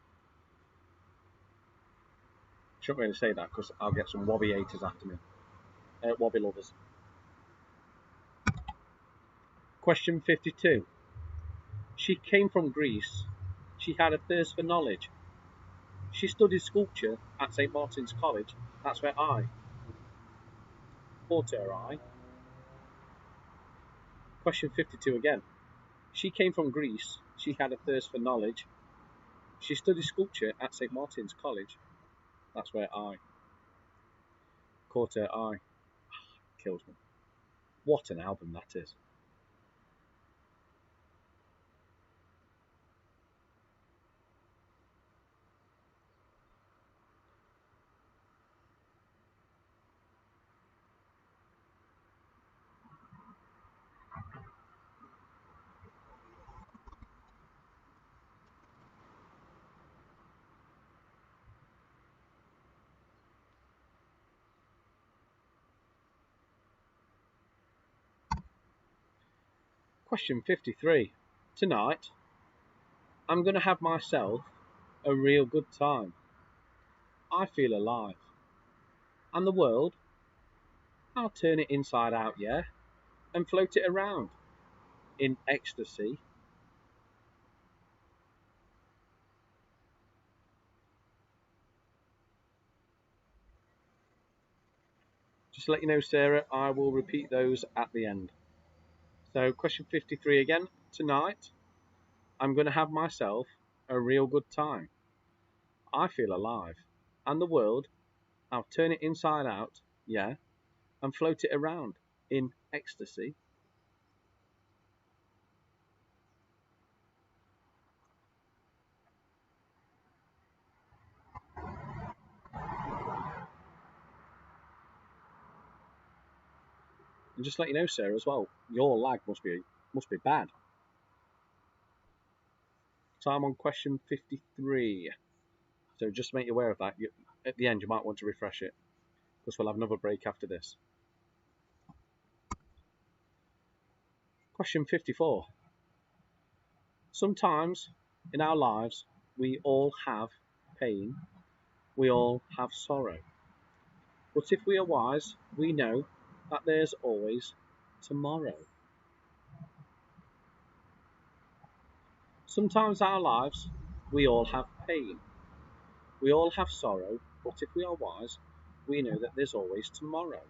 Shouldn't really say that because I'll get some Wobby haters after me. Wobby lovers. Question 52. She came from Greece. She had a thirst for knowledge. She studied sculpture at St. Martin's College. That's where I caught her eye. Question 52 again. She came from Greece. She had a thirst for knowledge. She studied sculpture at St. Martin's College. That's where I caught her eye. Kills me. What an album that is. Question 53. Tonight, I'm going to have myself a real good time. I feel alive. And the world, I'll turn it inside out, yeah, and float it around in ecstasy. Just to let you know, Sarah, I will repeat those at the end. So question 53 again. Tonight, I'm going to have myself a real good time. I feel alive. And the world, I'll turn it inside out, yeah, and float it around in ecstasy. And just to let you know, Sarah, as well, your lag must be bad. So I'm on question 53. So just to make you aware of that, at the end you might want to refresh it, because we'll have another break after this. Question 54. Sometimes in our lives we all have pain, we all have sorrow. But if we are wise, we know that there's always tomorrow. Sometimes in our lives we all have pain, we all have sorrow, but if we are wise, we know that there's always tomorrow.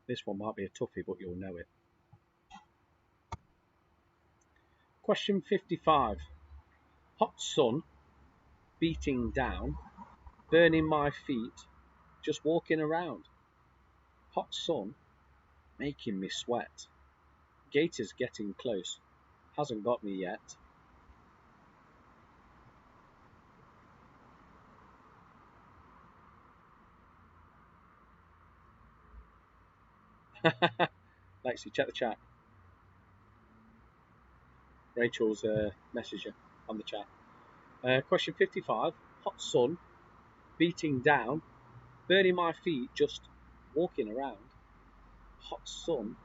This one might be a toughie, but you'll know it. Question 55. Hot sun beating down, burning my feet, just walking around. Hot sun making me sweat. Gator's getting close, hasn't got me yet. Lexi, check the chat. Rachel's messaged you on the chat. Question 55. Hot sun beating down, burning my feet, just walking around. Hot sun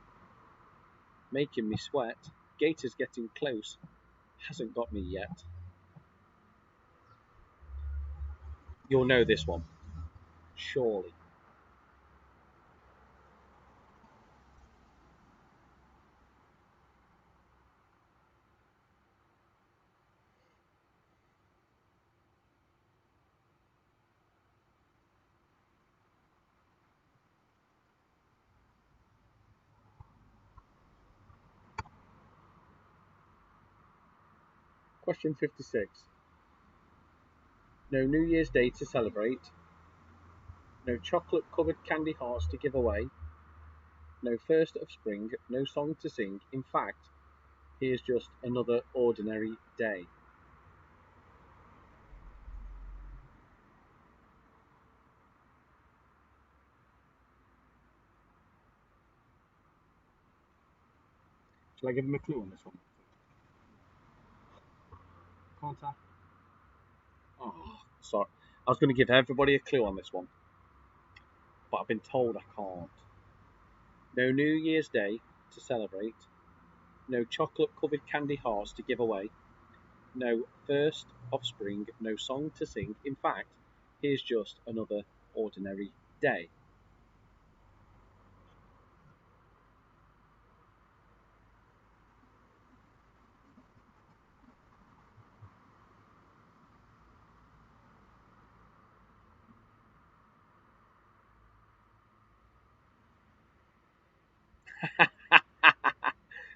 making me sweat. Gator's getting close, hasn't got me yet. You'll know this one, surely. Question 56. No New Year's Day to celebrate. No chocolate covered candy hearts to give away. No first of spring, no song to sing. In fact, here's just another ordinary day. Shall I give him a clue on this one? Can't I? Oh, sorry. I was going to give everybody a clue on this one, but I've been told I can't. No New Year's Day to celebrate. No chocolate covered candy hearts to give away. No first of spring, no song to sing. In fact, here's just another ordinary day.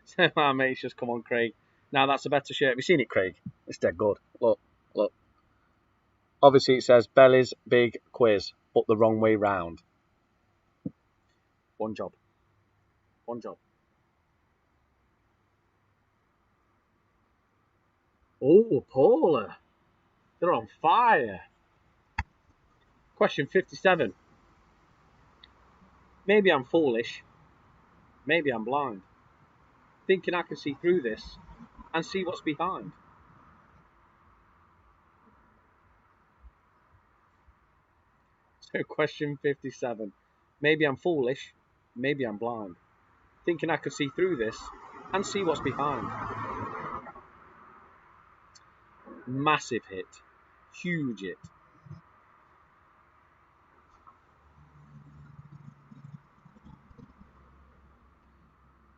So my mate's just come on, Craig. Now that's a better shirt. Have you seen it, Craig? It's dead good. Look, look. Obviously it says Belly's Big Quiz, but the wrong way round. One job. One job. Oh, Paula. They're on fire. Question 57. Maybe I'm foolish. Maybe I'm blind. Thinking I can see through this and see what's behind. So question 57. Maybe I'm foolish. Maybe I'm blind. Thinking I can see through this and see what's behind. Massive hit. Huge hit.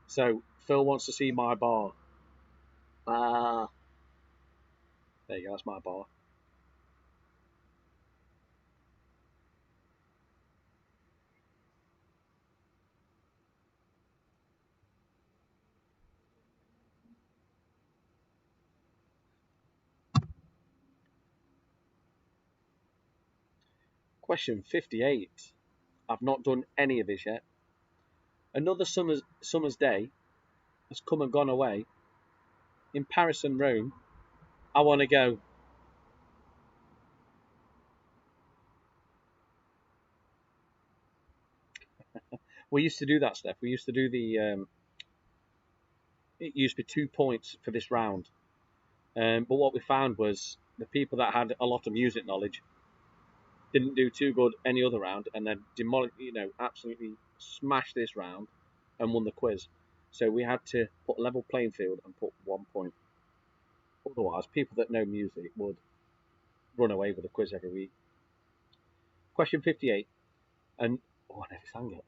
So, Phil wants to see my bar. Ah. There you go, that's my bar. Question 58. I've not done any of this yet. Another summer's day has come and gone away. In Paris and Rome, I want to go. We used to do that, Steph. We used to do the. It used to be 2 points for this round. But what we found was the people that had a lot of music knowledge didn't do too good any other round, and then absolutely smashed this round and won the quiz. So we had to put a level playing field and put 1 point. Otherwise, people that know music would run away with the quiz every week. Question 58. And I never sang it.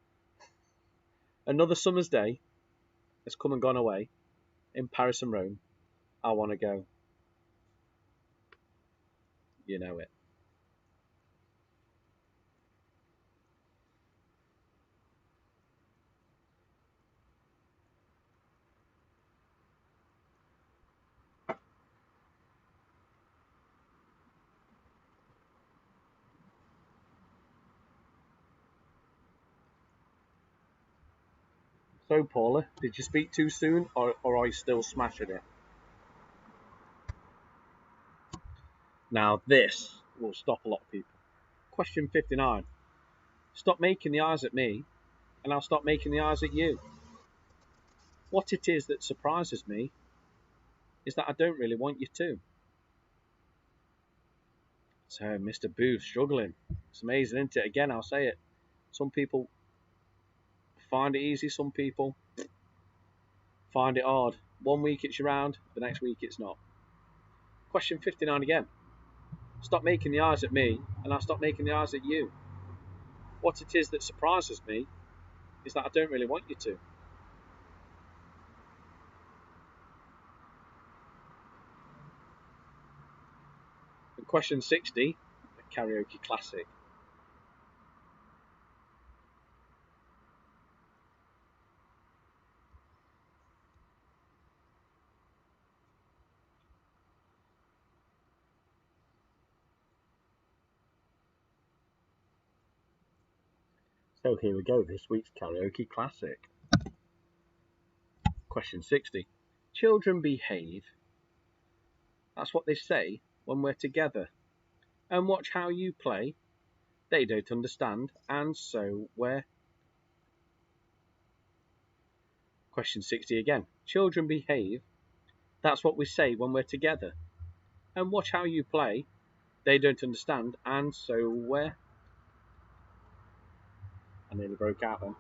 Another summer's day has come and gone away. In Paris and Rome, I want to go. You know it. So, Paula, did you speak too soon, or are you still smashing it? Now, this will stop a lot of people. Question 59. Stop making the eyes at me, and I'll stop making the eyes at you. What it is that surprises me is that I don't really want you to. So, Mr. Booth struggling. It's amazing, isn't it? Again, I'll say it. Some people find it easy, some people find it hard. 1 week it's around, the next week it's not. Question 59 again. Stop making the eyes at me, and I'll stop making the eyes at you. What it is that surprises me is that I don't really want you to. And question 60, the karaoke classic. So here we go, this week's karaoke classic. Question 60. Children behave. That's what they say when we're together. And watch how you play. They don't understand, and so we're. Question 60 again. Children behave. That's what we say when we're together. And watch how you play. They don't understand, and so we're. I nearly broke out then.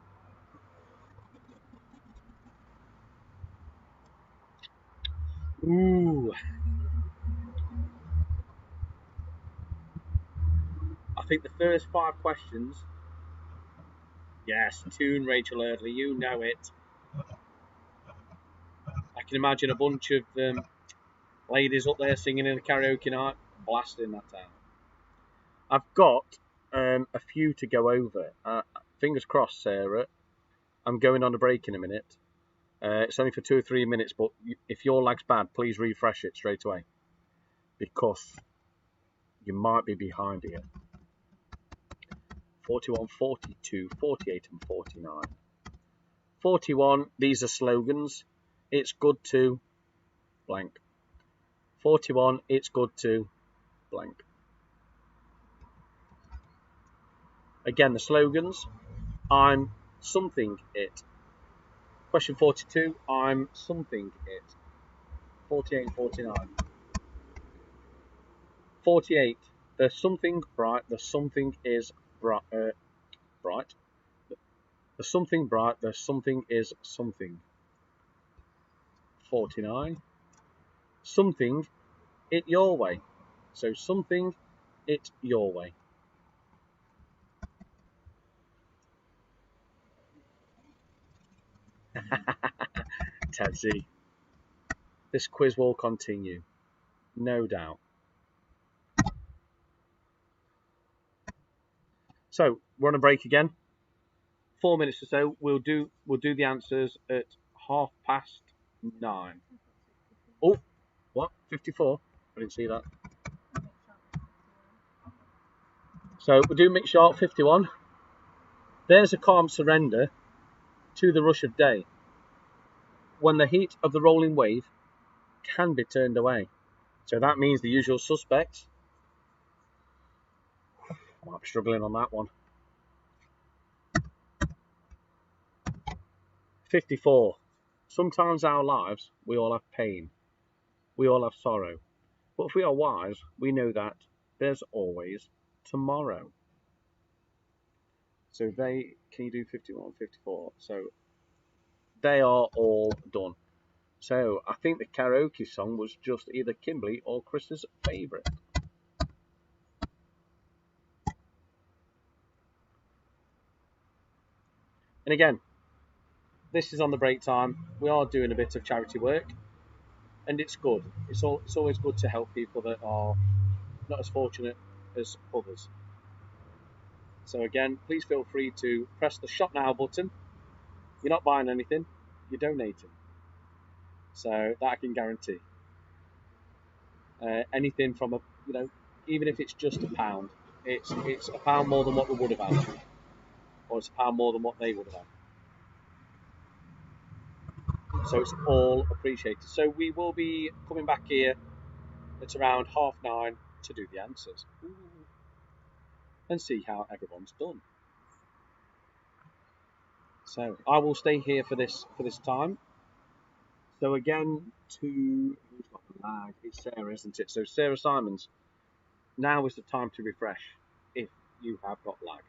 Ooh. I think the first 5 questions. Yes, tune Rachel Erdley, you know it. I can imagine a bunch of ladies up there singing in a karaoke night, blasting that out. I've got a few to go over. Fingers crossed, Sarah. I'm going on a break in a minute. It's only for 2 or 3 minutes, but if your lag's bad, please refresh it straight away, because you might be behind here. 41, 42, 48 and 49. 41, these are slogans. It's good to blank. 41, it's good to blank. Again, the slogans. I'm something it. Question 42, I'm something it. 48 and 49. 48, there's something bright, there's something is bright. Bright. There's something bright, there's something is something. 49. Something it your way. So something it your way. Tedzy, this quiz will continue, no doubt. So we're on a break again. 4 minutes or so. We'll do the answers at 9:30. Oh, what? 54? I didn't see that. So we'll do Mick Sharp 51. There's a calm surrender to the rush of day, when the heat of the rolling wave can be turned away. So that means the usual suspects. I might be struggling on that one. 54. Sometimes our lives, we all have pain. We all have sorrow. But if we are wise, we know that there's always tomorrow. So can you do 51, 54? So they are all done. So I think the karaoke song was just either Kimberly or Chris's favourite. And again, this is on the break time. We are doing a bit of charity work, and it's good. It's always good to help people that are not as fortunate as others. So again, please feel free to press the shop now button. You're not buying anything, you're donating. So that I can guarantee. Anything from even if it's just £1, it's £1 more than what we would have had, or it's £1 more than what they would have had. So it's all appreciated. So we will be coming back here at around 9:30 to do the answers and see how everyone's done. So I will stay here for this time. So again, who's got the lag? It's Sarah, isn't it? So Sarah Simons, now is the time to refresh if you have got lag.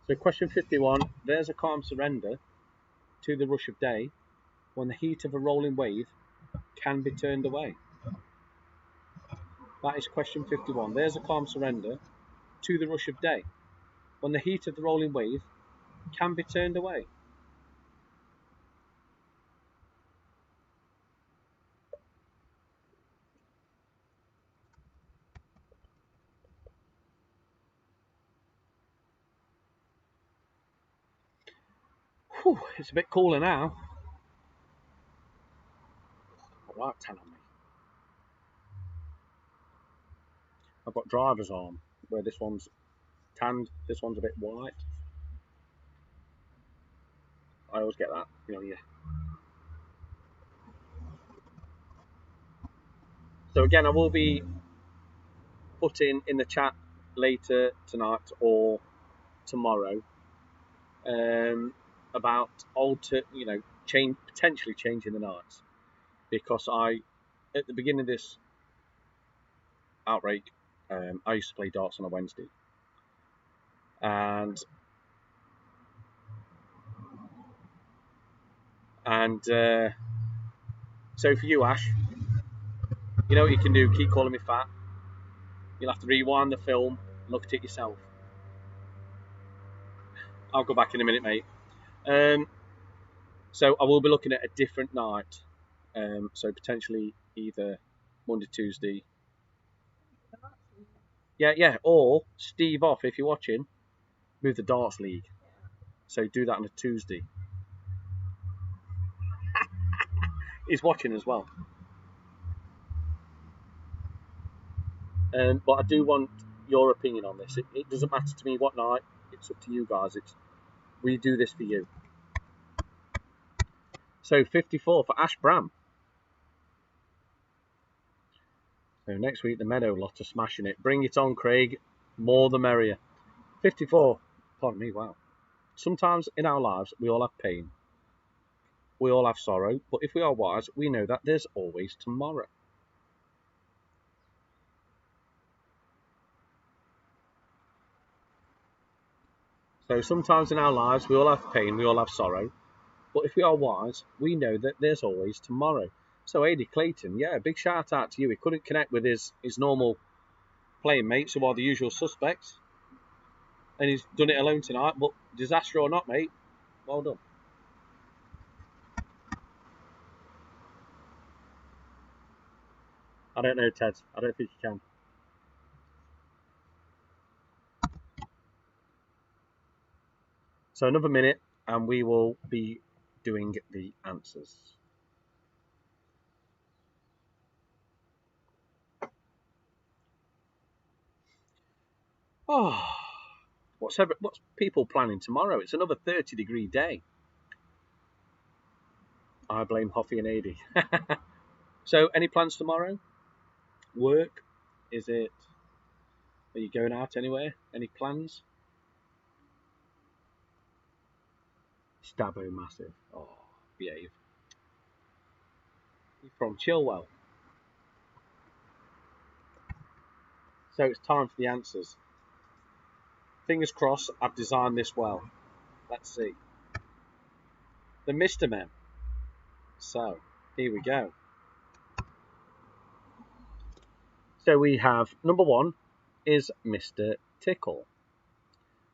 So question 51, there's a calm surrender to the rush of day, when the heat of a rolling wave can be turned away. That is question 51. There's a calm surrender to the rush of day, when the heat of the rolling wave can be turned away. Whew, it's a bit cooler now. Right, tan on me. I've got driver's arm, where this one's tanned, this one's a bit white. I always get that, yeah. So again, I will be putting in the chat later tonight or tomorrow about potentially changing the nights, because at the beginning of this outbreak, I used to play darts on a Wednesday, and so for you, Ash, you know what you can do? Keep calling me fat. You'll have to rewind the film and look at it yourself. I'll go back in a minute, mate. So I will be looking at a different night. So potentially either Monday, Tuesday. Yeah. Or Steve off, if you're watching, move the darts league. So do that on a Tuesday. He's watching as well. But I do want your opinion on this. It doesn't matter to me what night. It's up to you guys. We do this for you. So 54 for Ash Bram. So next week, the Meadow lot are smashing it. Bring it on, Craig. More the merrier. 54. Pardon me, wow. Sometimes in our lives, we all have pain. We all have sorrow. But if we are wise, we know that there's always tomorrow. So sometimes in our lives we all have pain, we all have sorrow. But if we are wise, we know that there's always tomorrow. So Adi Clayton, yeah, big shout out to you. He couldn't connect with his normal playing mates who are the usual suspects. And he's done it alone tonight. But disaster or not, mate, well done. I don't know, Ted. I don't think you can. So another minute and we will be doing the answers. Oh, what's people planning tomorrow? It's another 30-degree day. I blame Hoffy and Adi. So, any plans tomorrow? Work? Is it? Are you going out anywhere? Any plans? Stabbo massive. Oh, behave. You're from Chilwell. So it's time for the answers. Fingers crossed, I've designed this well. Let's see. The Mr. Men. So, here we go. So we have number 1 is Mr. Tickle.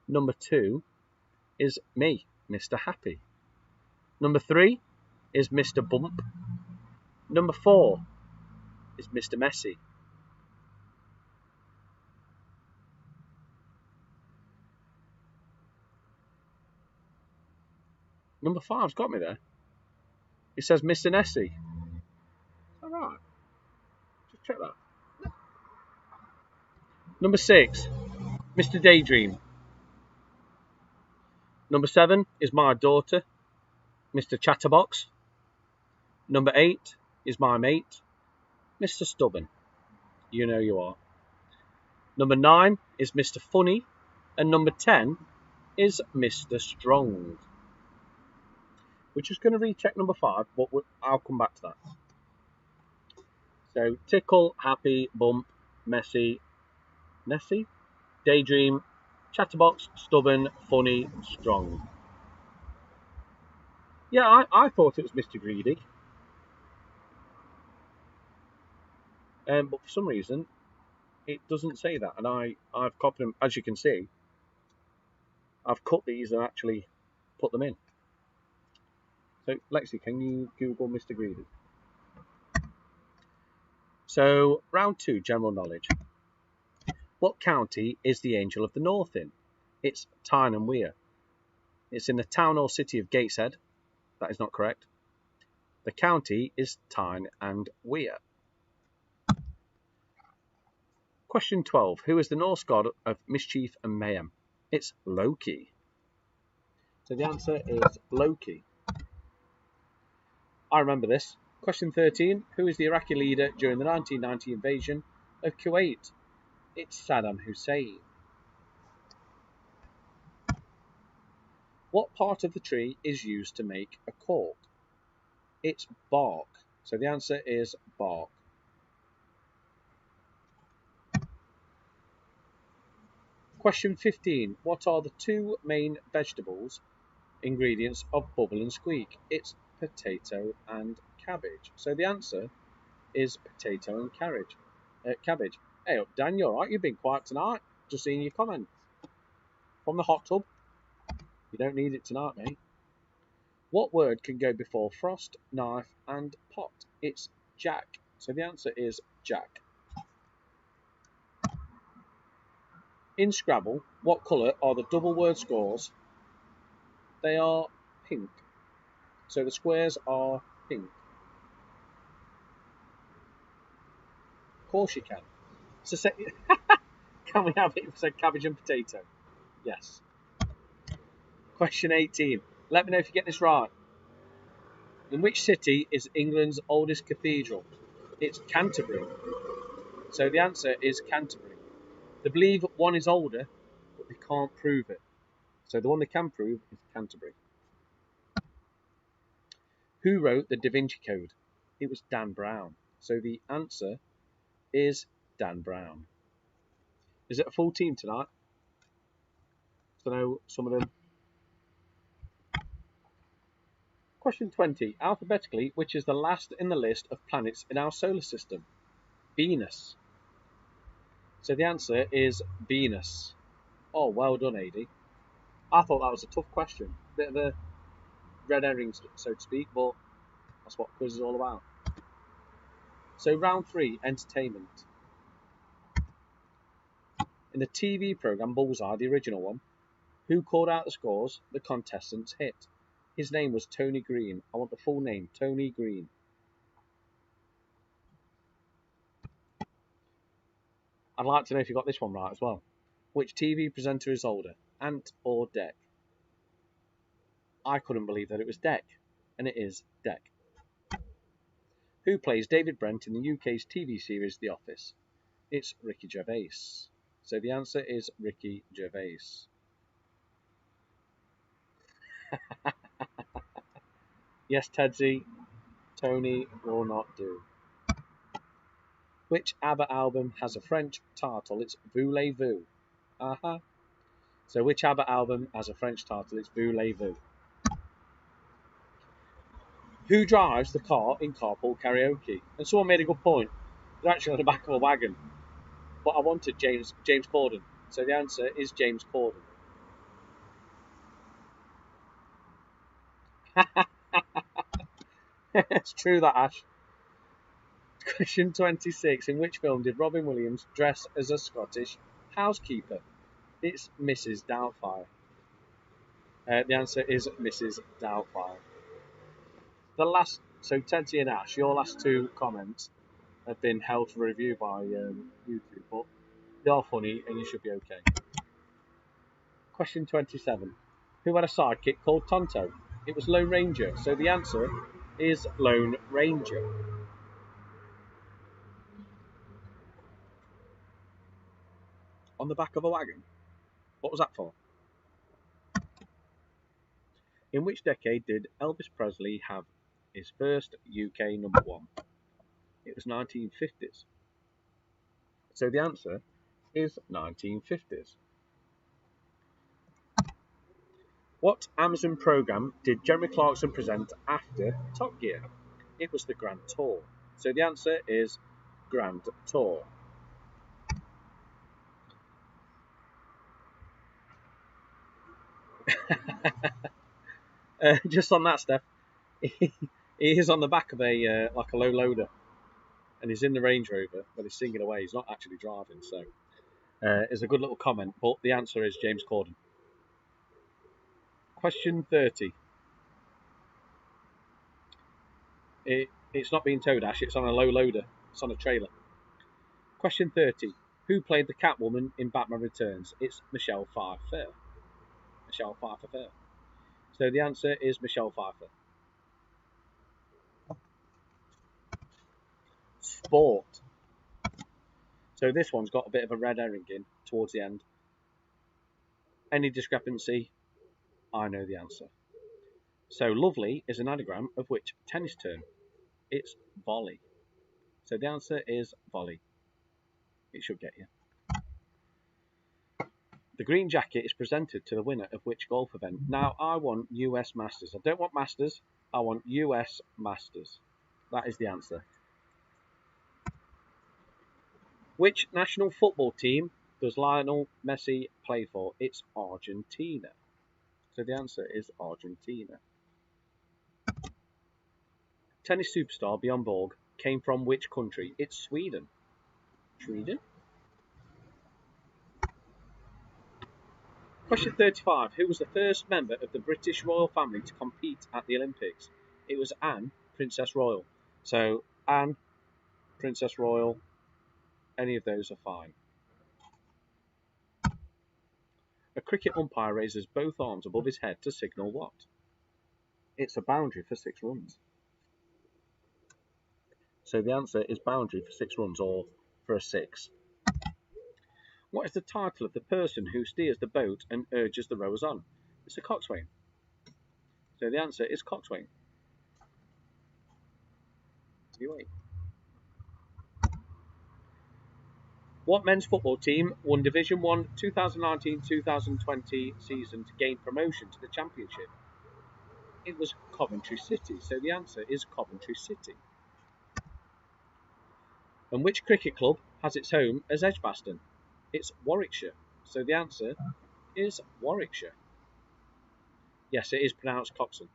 Number 2 is me, Mr. Happy. Number 3 is Mr. Bump. Number 4 is Mr. Messy. Number 5's got me there. It says Mr. Nessie. Alright. Just check that. Number 6, Mr. Daydream. Number 7 is my daughter, Mr. Chatterbox. Number 8 is my mate, Mr. Stubborn. You know you are. Number 9 is Mr. Funny. And number 10 is Mr. Strong. We're just going to recheck number 5, but I'll come back to that. So, Tickle, Happy, Bump, Messy, Nessie, Daydream, Chatterbox, Stubborn, Funny, Strong. Yeah, I thought it was Mr. Greedy. But for some reason, it doesn't say that. And I've copied them, as you can see. I've cut these and actually put them in. So, Lexi, can you Google Mr. Greedy? So, round 2, general knowledge. What county is the Angel of the North in? It's Tyne and Wear. It's in the town or city of Gateshead. That is not correct. The county is Tyne and Wear. Question 12. Who is the Norse god of mischief and mayhem? It's Loki. So the answer is Loki. I remember this. Question 13. Who is the Iraqi leader during the 1990 invasion of Kuwait? It's Saddam Hussein. What part of the tree is used to make a cork? It's bark. So the answer is bark. Question 15. What are the 2 main vegetables ingredients of Bubble and Squeak? It's potato and cabbage. So the answer is potato and cabbage. Hey up, Dan, you alright? You've been quiet tonight. Just seeing your comment. From the hot tub. You don't need it tonight, mate. What word can go before frost, knife and pot? It's Jack. So the answer is Jack. In Scrabble, what colour are the double word scores? They are pink. So the squares are pink. Of course you can. So can we have it if we said cabbage and potato? Yes. Question 18. Let me know if you get this right. In which city is England's oldest cathedral? It's Canterbury. So the answer is Canterbury. They believe one is older, but they can't prove it. So the one they can prove is Canterbury. Who wrote the Da Vinci Code? It was Dan Brown. So the answer is Dan Brown. Is it a full team tonight? to know some of them. Question 20. Alphabetically, which is the last in the list of planets in our solar system? Venus. So the answer is Venus. Oh, well done, AD. I thought that was a tough question. Bit of a red herring, so to speak, but that's what quiz is all about. So round 3, entertainment. In the TV programme Bullseye, the original one, who called out the scores the contestants hit? His name was Tony Green. I want the full name, Tony Green. I'd like to know if you got this one right as well. Which TV presenter is older, Ant or Dec? I couldn't believe that it was Dec, and it is Dec. Who plays David Brent in the UK's TV series The Office? It's Ricky Gervais. So the answer is Ricky Gervais. Yes, Tedsy, Tony will not do. Which ABBA album has a French title? It's Voulez-Vous. So which ABBA album has a French title? It's Voulez-Vous. Who drives the car in Carpool Karaoke? And someone made a good point. They're actually on the back of a wagon. But I wanted James Corden. So the answer is James Corden. It's true that, Ash. Question 26. In which film did Robin Williams dress as a Scottish housekeeper? It's Mrs. Doubtfire. The answer is Mrs. Doubtfire. So Tedsy and Ash, your last 2 comments have been held for review by YouTube, but they are funny and you should be okay. Question 27. Who had a sidekick called Tonto? It was Lone Ranger, so the answer is Lone Ranger. On the back of a wagon? What was that for? In which decade did Elvis Presley have his first UK number 1? It was 1950s. So the answer is 1950s. What Amazon program did Jeremy Clarkson present after Top Gear? It was the Grand Tour. So the answer is Grand Tour. Just on that, Steph, he is on the back of a like a low loader, and he's in the Range Rover, but he's singing away. He's not actually driving, so it's a good little comment. But the answer is James Corden. Question 30. It's not being towed, Ash. It's on a low loader. It's on a trailer. Question 30. Who played the Catwoman in Batman Returns? It's Michelle Pfeiffer. Michelle Pfeiffer. So the answer is Michelle Pfeiffer. Sport. So this one's got a bit of a red herring in towards the end. Any discrepancy? I know the answer. So lovely is an anagram of which tennis term? It's volley. So the answer is volley. It should get you. The green jacket is presented to the winner of which golf event? Now I want US Masters. I don't want Masters. I want US Masters. That is the answer. Which national football team does Lionel Messi play for? It's Argentina. So the answer is Argentina. Tennis superstar Bjorn Borg came from which country? It's Sweden. Sweden? Question 35. Who was the first member of the British royal family to compete at the Olympics? It was Anne, Princess Royal. So Anne, Princess Royal, any of those are fine. A cricket umpire raises both arms above his head to signal what? It's a boundary for 6 runs. So the answer is boundary for 6 runs or for a 6. What is the title of the person who steers the boat and urges the rowers on? It's a coxswain. So the answer is coxswain. You wait. What men's football team won Division 1 2019-2020 season to gain promotion to the Championship? It was Coventry City, so the answer is Coventry City. And which cricket club has its home as Edgbaston? It's Warwickshire, so the answer is Warwickshire. Yes, it is pronounced Coxon.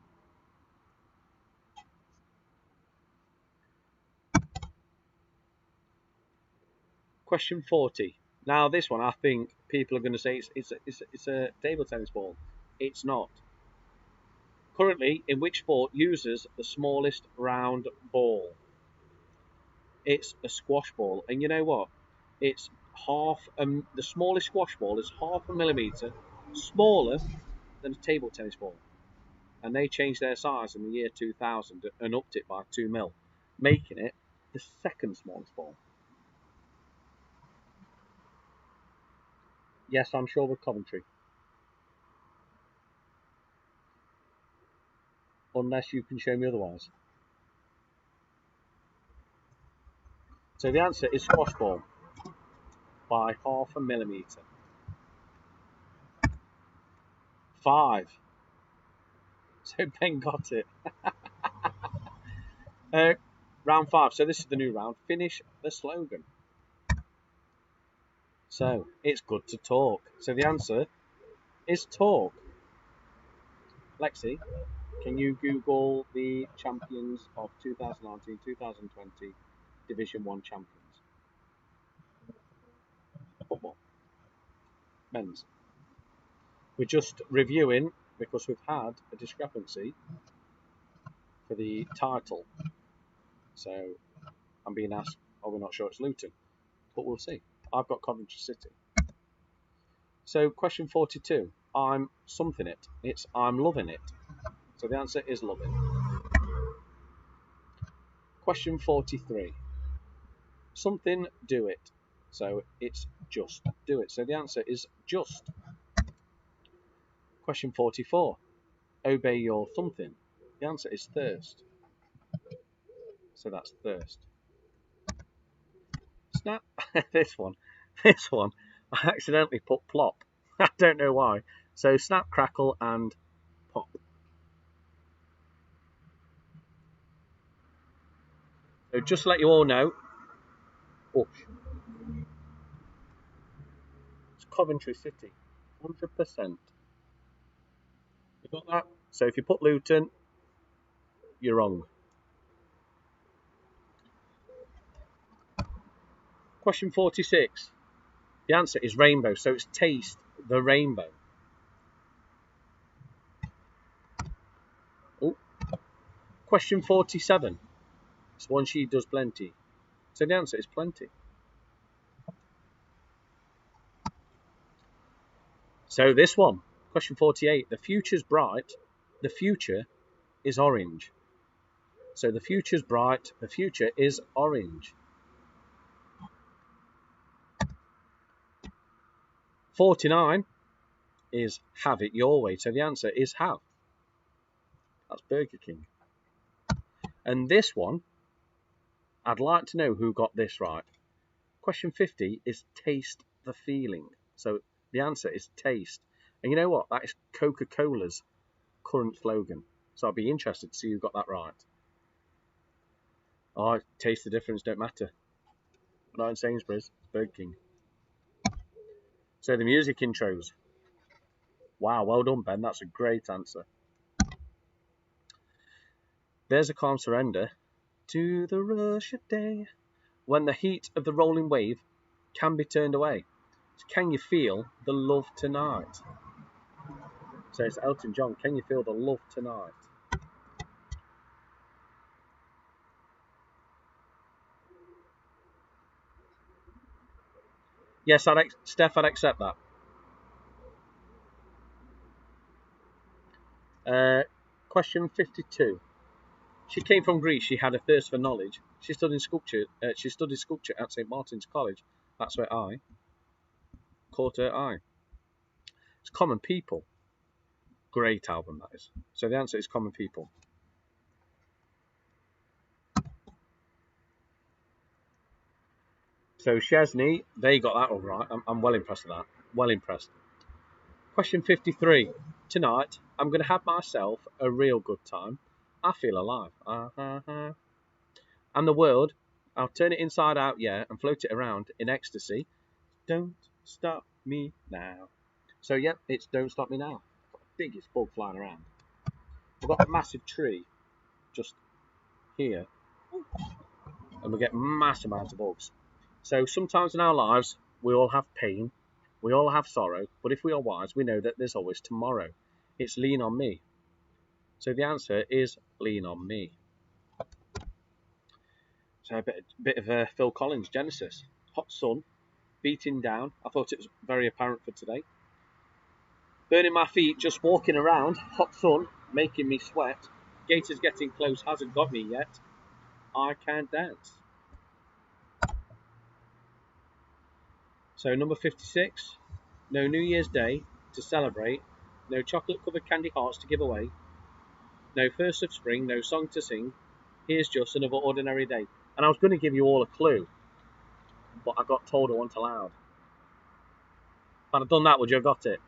Question 40. Now this one, I think people are going to say it's a table tennis ball. It's not. Currently, in which sport uses the smallest round ball? It's a squash ball, and you know what? It's the smallest squash ball is half a millimetre smaller than a table tennis ball, and they changed their size in the year 2000 and upped it by 2 mil, making it the second smallest ball. Yes, I'm sure with Coventry. Unless you can show me otherwise. So the answer is squash ball by half a millimetre. 5. So Ben got it. Round 5. So this is the new round. Finish the slogan. So it's good to talk. So the answer is talk. Lexi, can you Google the champions of 2019-2020 Division 1 champions? Football. Men's. We're just reviewing because we've had a discrepancy for the title. So I'm being asked, oh, we're not sure it's Luton, but we'll see. I've got Coventry City. So question 42, I'm something it. It's I'm loving it. So the answer is loving. Question 43, something do it. So it's just do it. So the answer is just. Question 44, obey your something. The answer is thirst. So that's thirst. Snap. This one, I accidentally put plop. I don't know why. So snap, crackle, and pop. So just to let you all know, it's Coventry City, 100%. You got that? So if you put Luton, you're wrong. Question 46. The answer is rainbow, so it's taste the rainbow. Oh. Question 47. It's one she does plenty. So the answer is plenty. So this one, question 48. The future's bright. The future is orange. So the future's bright. The future is orange. 49 is have it your way. So the answer is have. That's Burger King. And this one, I'd like to know who got this right. Question 50 is taste the feeling. So the answer is taste. And you know what? That is Coca-Cola's current slogan. So I'd be interested to see who got that right. Oh, taste the difference, don't matter. Not in Sainsbury's, Burger King. So the music intros. Wow, well done, Ben. That's a great answer. There's a calm surrender to the rush of day when the heat of the rolling wave can be turned away. So can you feel the love tonight? So it's Elton John. Can you feel the love tonight? Yes, Steph, I'd accept that. Question 52. She came from Greece. She had a thirst for knowledge. She studied sculpture. She studied sculpture at St Martin's College. That's where I caught her eye. It's Common People. Great album, that is. So the answer is Common People. So Chesney, they got that all right. I'm well impressed with that. Well impressed. Question 53. Tonight, I'm going to have myself a real good time. I feel alive. And the world, I'll turn it inside out, yeah, and float it around in ecstasy. Don't stop me now. So, yeah, it's Don't Stop Me Now. Biggest bug flying around. We've got a massive tree just here, and we get massive amounts of bugs. So sometimes in our lives, we all have pain, we all have sorrow, but if we are wise, we know that there's always tomorrow. It's lean on me. So the answer is lean on me. So a bit of Phil Collins, Genesis. Hot sun, beating down. I thought it was very apparent for today. Burning my feet, just walking around. Hot sun, making me sweat. Gators getting close, hasn't got me yet. I can't dance. So number 56, no New Year's Day to celebrate, no chocolate-covered candy hearts to give away, no first of spring, no song to sing, here's just another ordinary day. And I was going to give you all a clue, but I got told I wasn't allowed. If I'd have done that, would you have got it?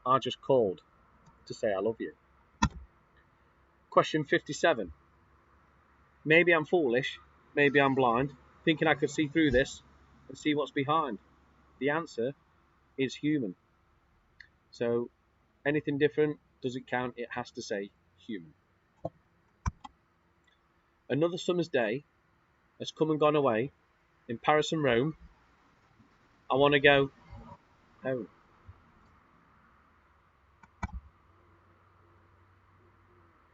I just called to say I love you. Question 57. Maybe I'm foolish, maybe I'm blind, thinking I could see through this and see what's behind. The answer is human. So anything different doesn't count, it has to say human. Another summer's day has come and gone away. In Paris and Rome, I want to go home.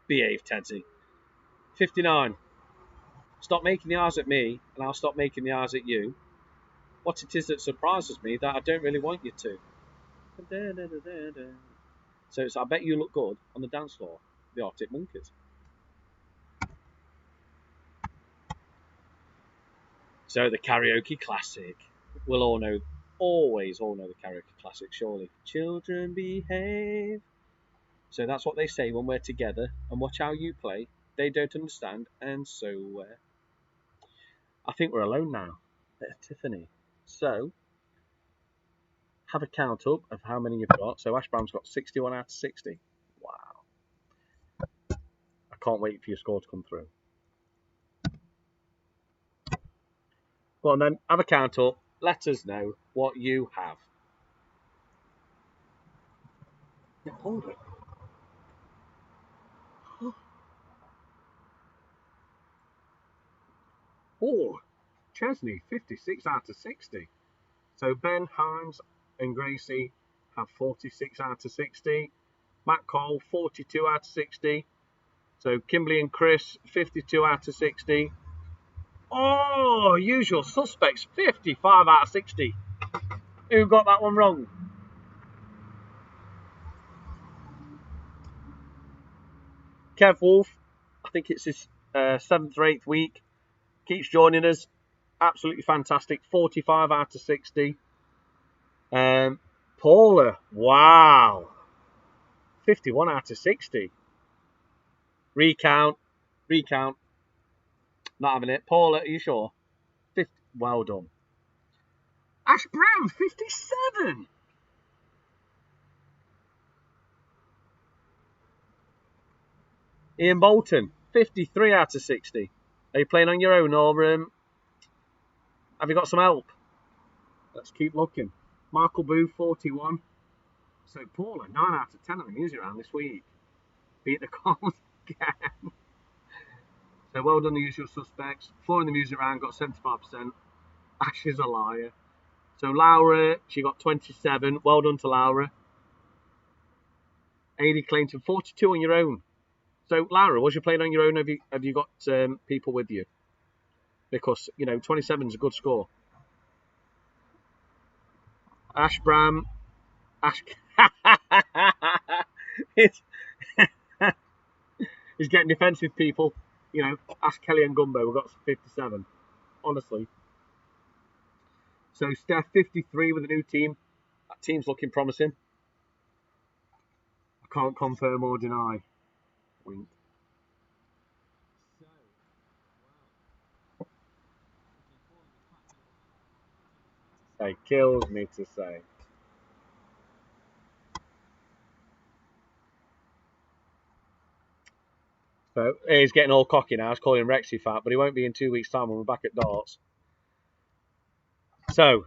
Behave, Tedsy. 59. Stop making the eyes at me, and I'll stop making the eyes at you. What it is that surprises me that I don't really want you to. So it's I bet you look good on the dance floor. The Arctic Monkeys. So the karaoke classic. We'll always all know the karaoke classic, surely. Children behave. So that's what they say when we're together, and watch how you play. They don't understand, and so I think we're alone now. Tiffany. So have a count up of how many you've got. So Ash Brown's got 61 out of 60. Wow. I can't wait for your score to come through. Go on then, have a count up. Let us know what you have. Yeah, hold it. Oh, Chesney, 56 out of 60. So Ben, Hines and Gracie have 46 out of 60. Matt Cole, 42 out of 60. So Kimberly and Chris, 52 out of 60. Oh, usual suspects, 55 out of 60. Who got that one wrong? Kev Wolf, I think it's his 7th or 8th week. Keeps joining us. Absolutely fantastic. 45 out of 60. Paula, wow. 51 out of 60. Recount. Not having it. Paula, are you sure? 50. Well done. Ash Brown, 57. Ian Bolton, 53 out of 60. Are you playing on your own, or have you got some help? Let's keep looking. Michael Booth, 41. So Paula, 9 out of 10 on the music round this week. Beat the calls again. So well done, the usual suspects. 4 in the music round, got 75%. Ash is a liar. So Laura, she got 27. Well done to Laura. Adi Clayton, 42 on your own. So Laura, was you playing on your own? Have you got people with you? Because 27 is a good score. Ash Bram, Ash. He's getting defensive, people. Ash Kelly and Gumbo. We've got 57. Honestly. So Steph, 53 with a new team. That team's looking promising. I can't confirm or deny. Wink. It kills me to say. So he's getting all cocky now. I was calling him Rexy fat, but he won't be in 2 weeks' time when we're back at darts. So,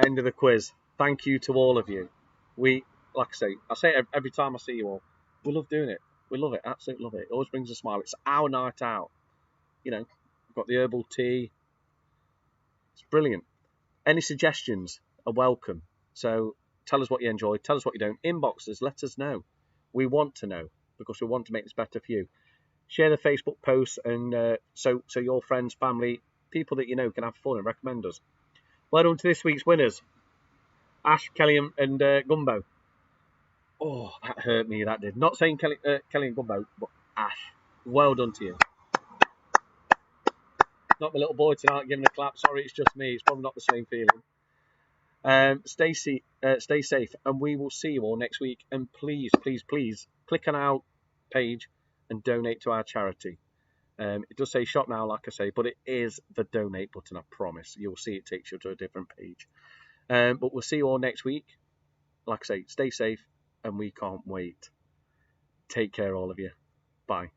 end of the quiz. Thank you to all of you. We, like I say it every time I see you all. We love doing it. We love it. Absolutely love it. It always brings a smile. It's our night out. You know, we've got the herbal tea. It's brilliant. Any suggestions are welcome. So tell us what you enjoy. Tell us what you don't. Inbox us. Let us know. We want to know because we want to make this better for you. Share the Facebook posts and so your friends, family, people that you know can have fun and recommend us. Well done to this week's winners. Ash, Kelly and Gumbo. Oh, that hurt me, that did. Not saying Kelly and Gumbo, but Ash. Well done to you. Not my little boy tonight giving a clap. Sorry, it's just me. It's probably not the same feeling. Stay safe, and we will see you all next week. And please, please, please, click on our page and donate to our charity. It does say shop now, like I say, but it is the donate button, I promise. You'll see it takes you to a different page. But we'll see you all next week. Like I say, stay safe, and we can't wait. Take care, all of you. Bye.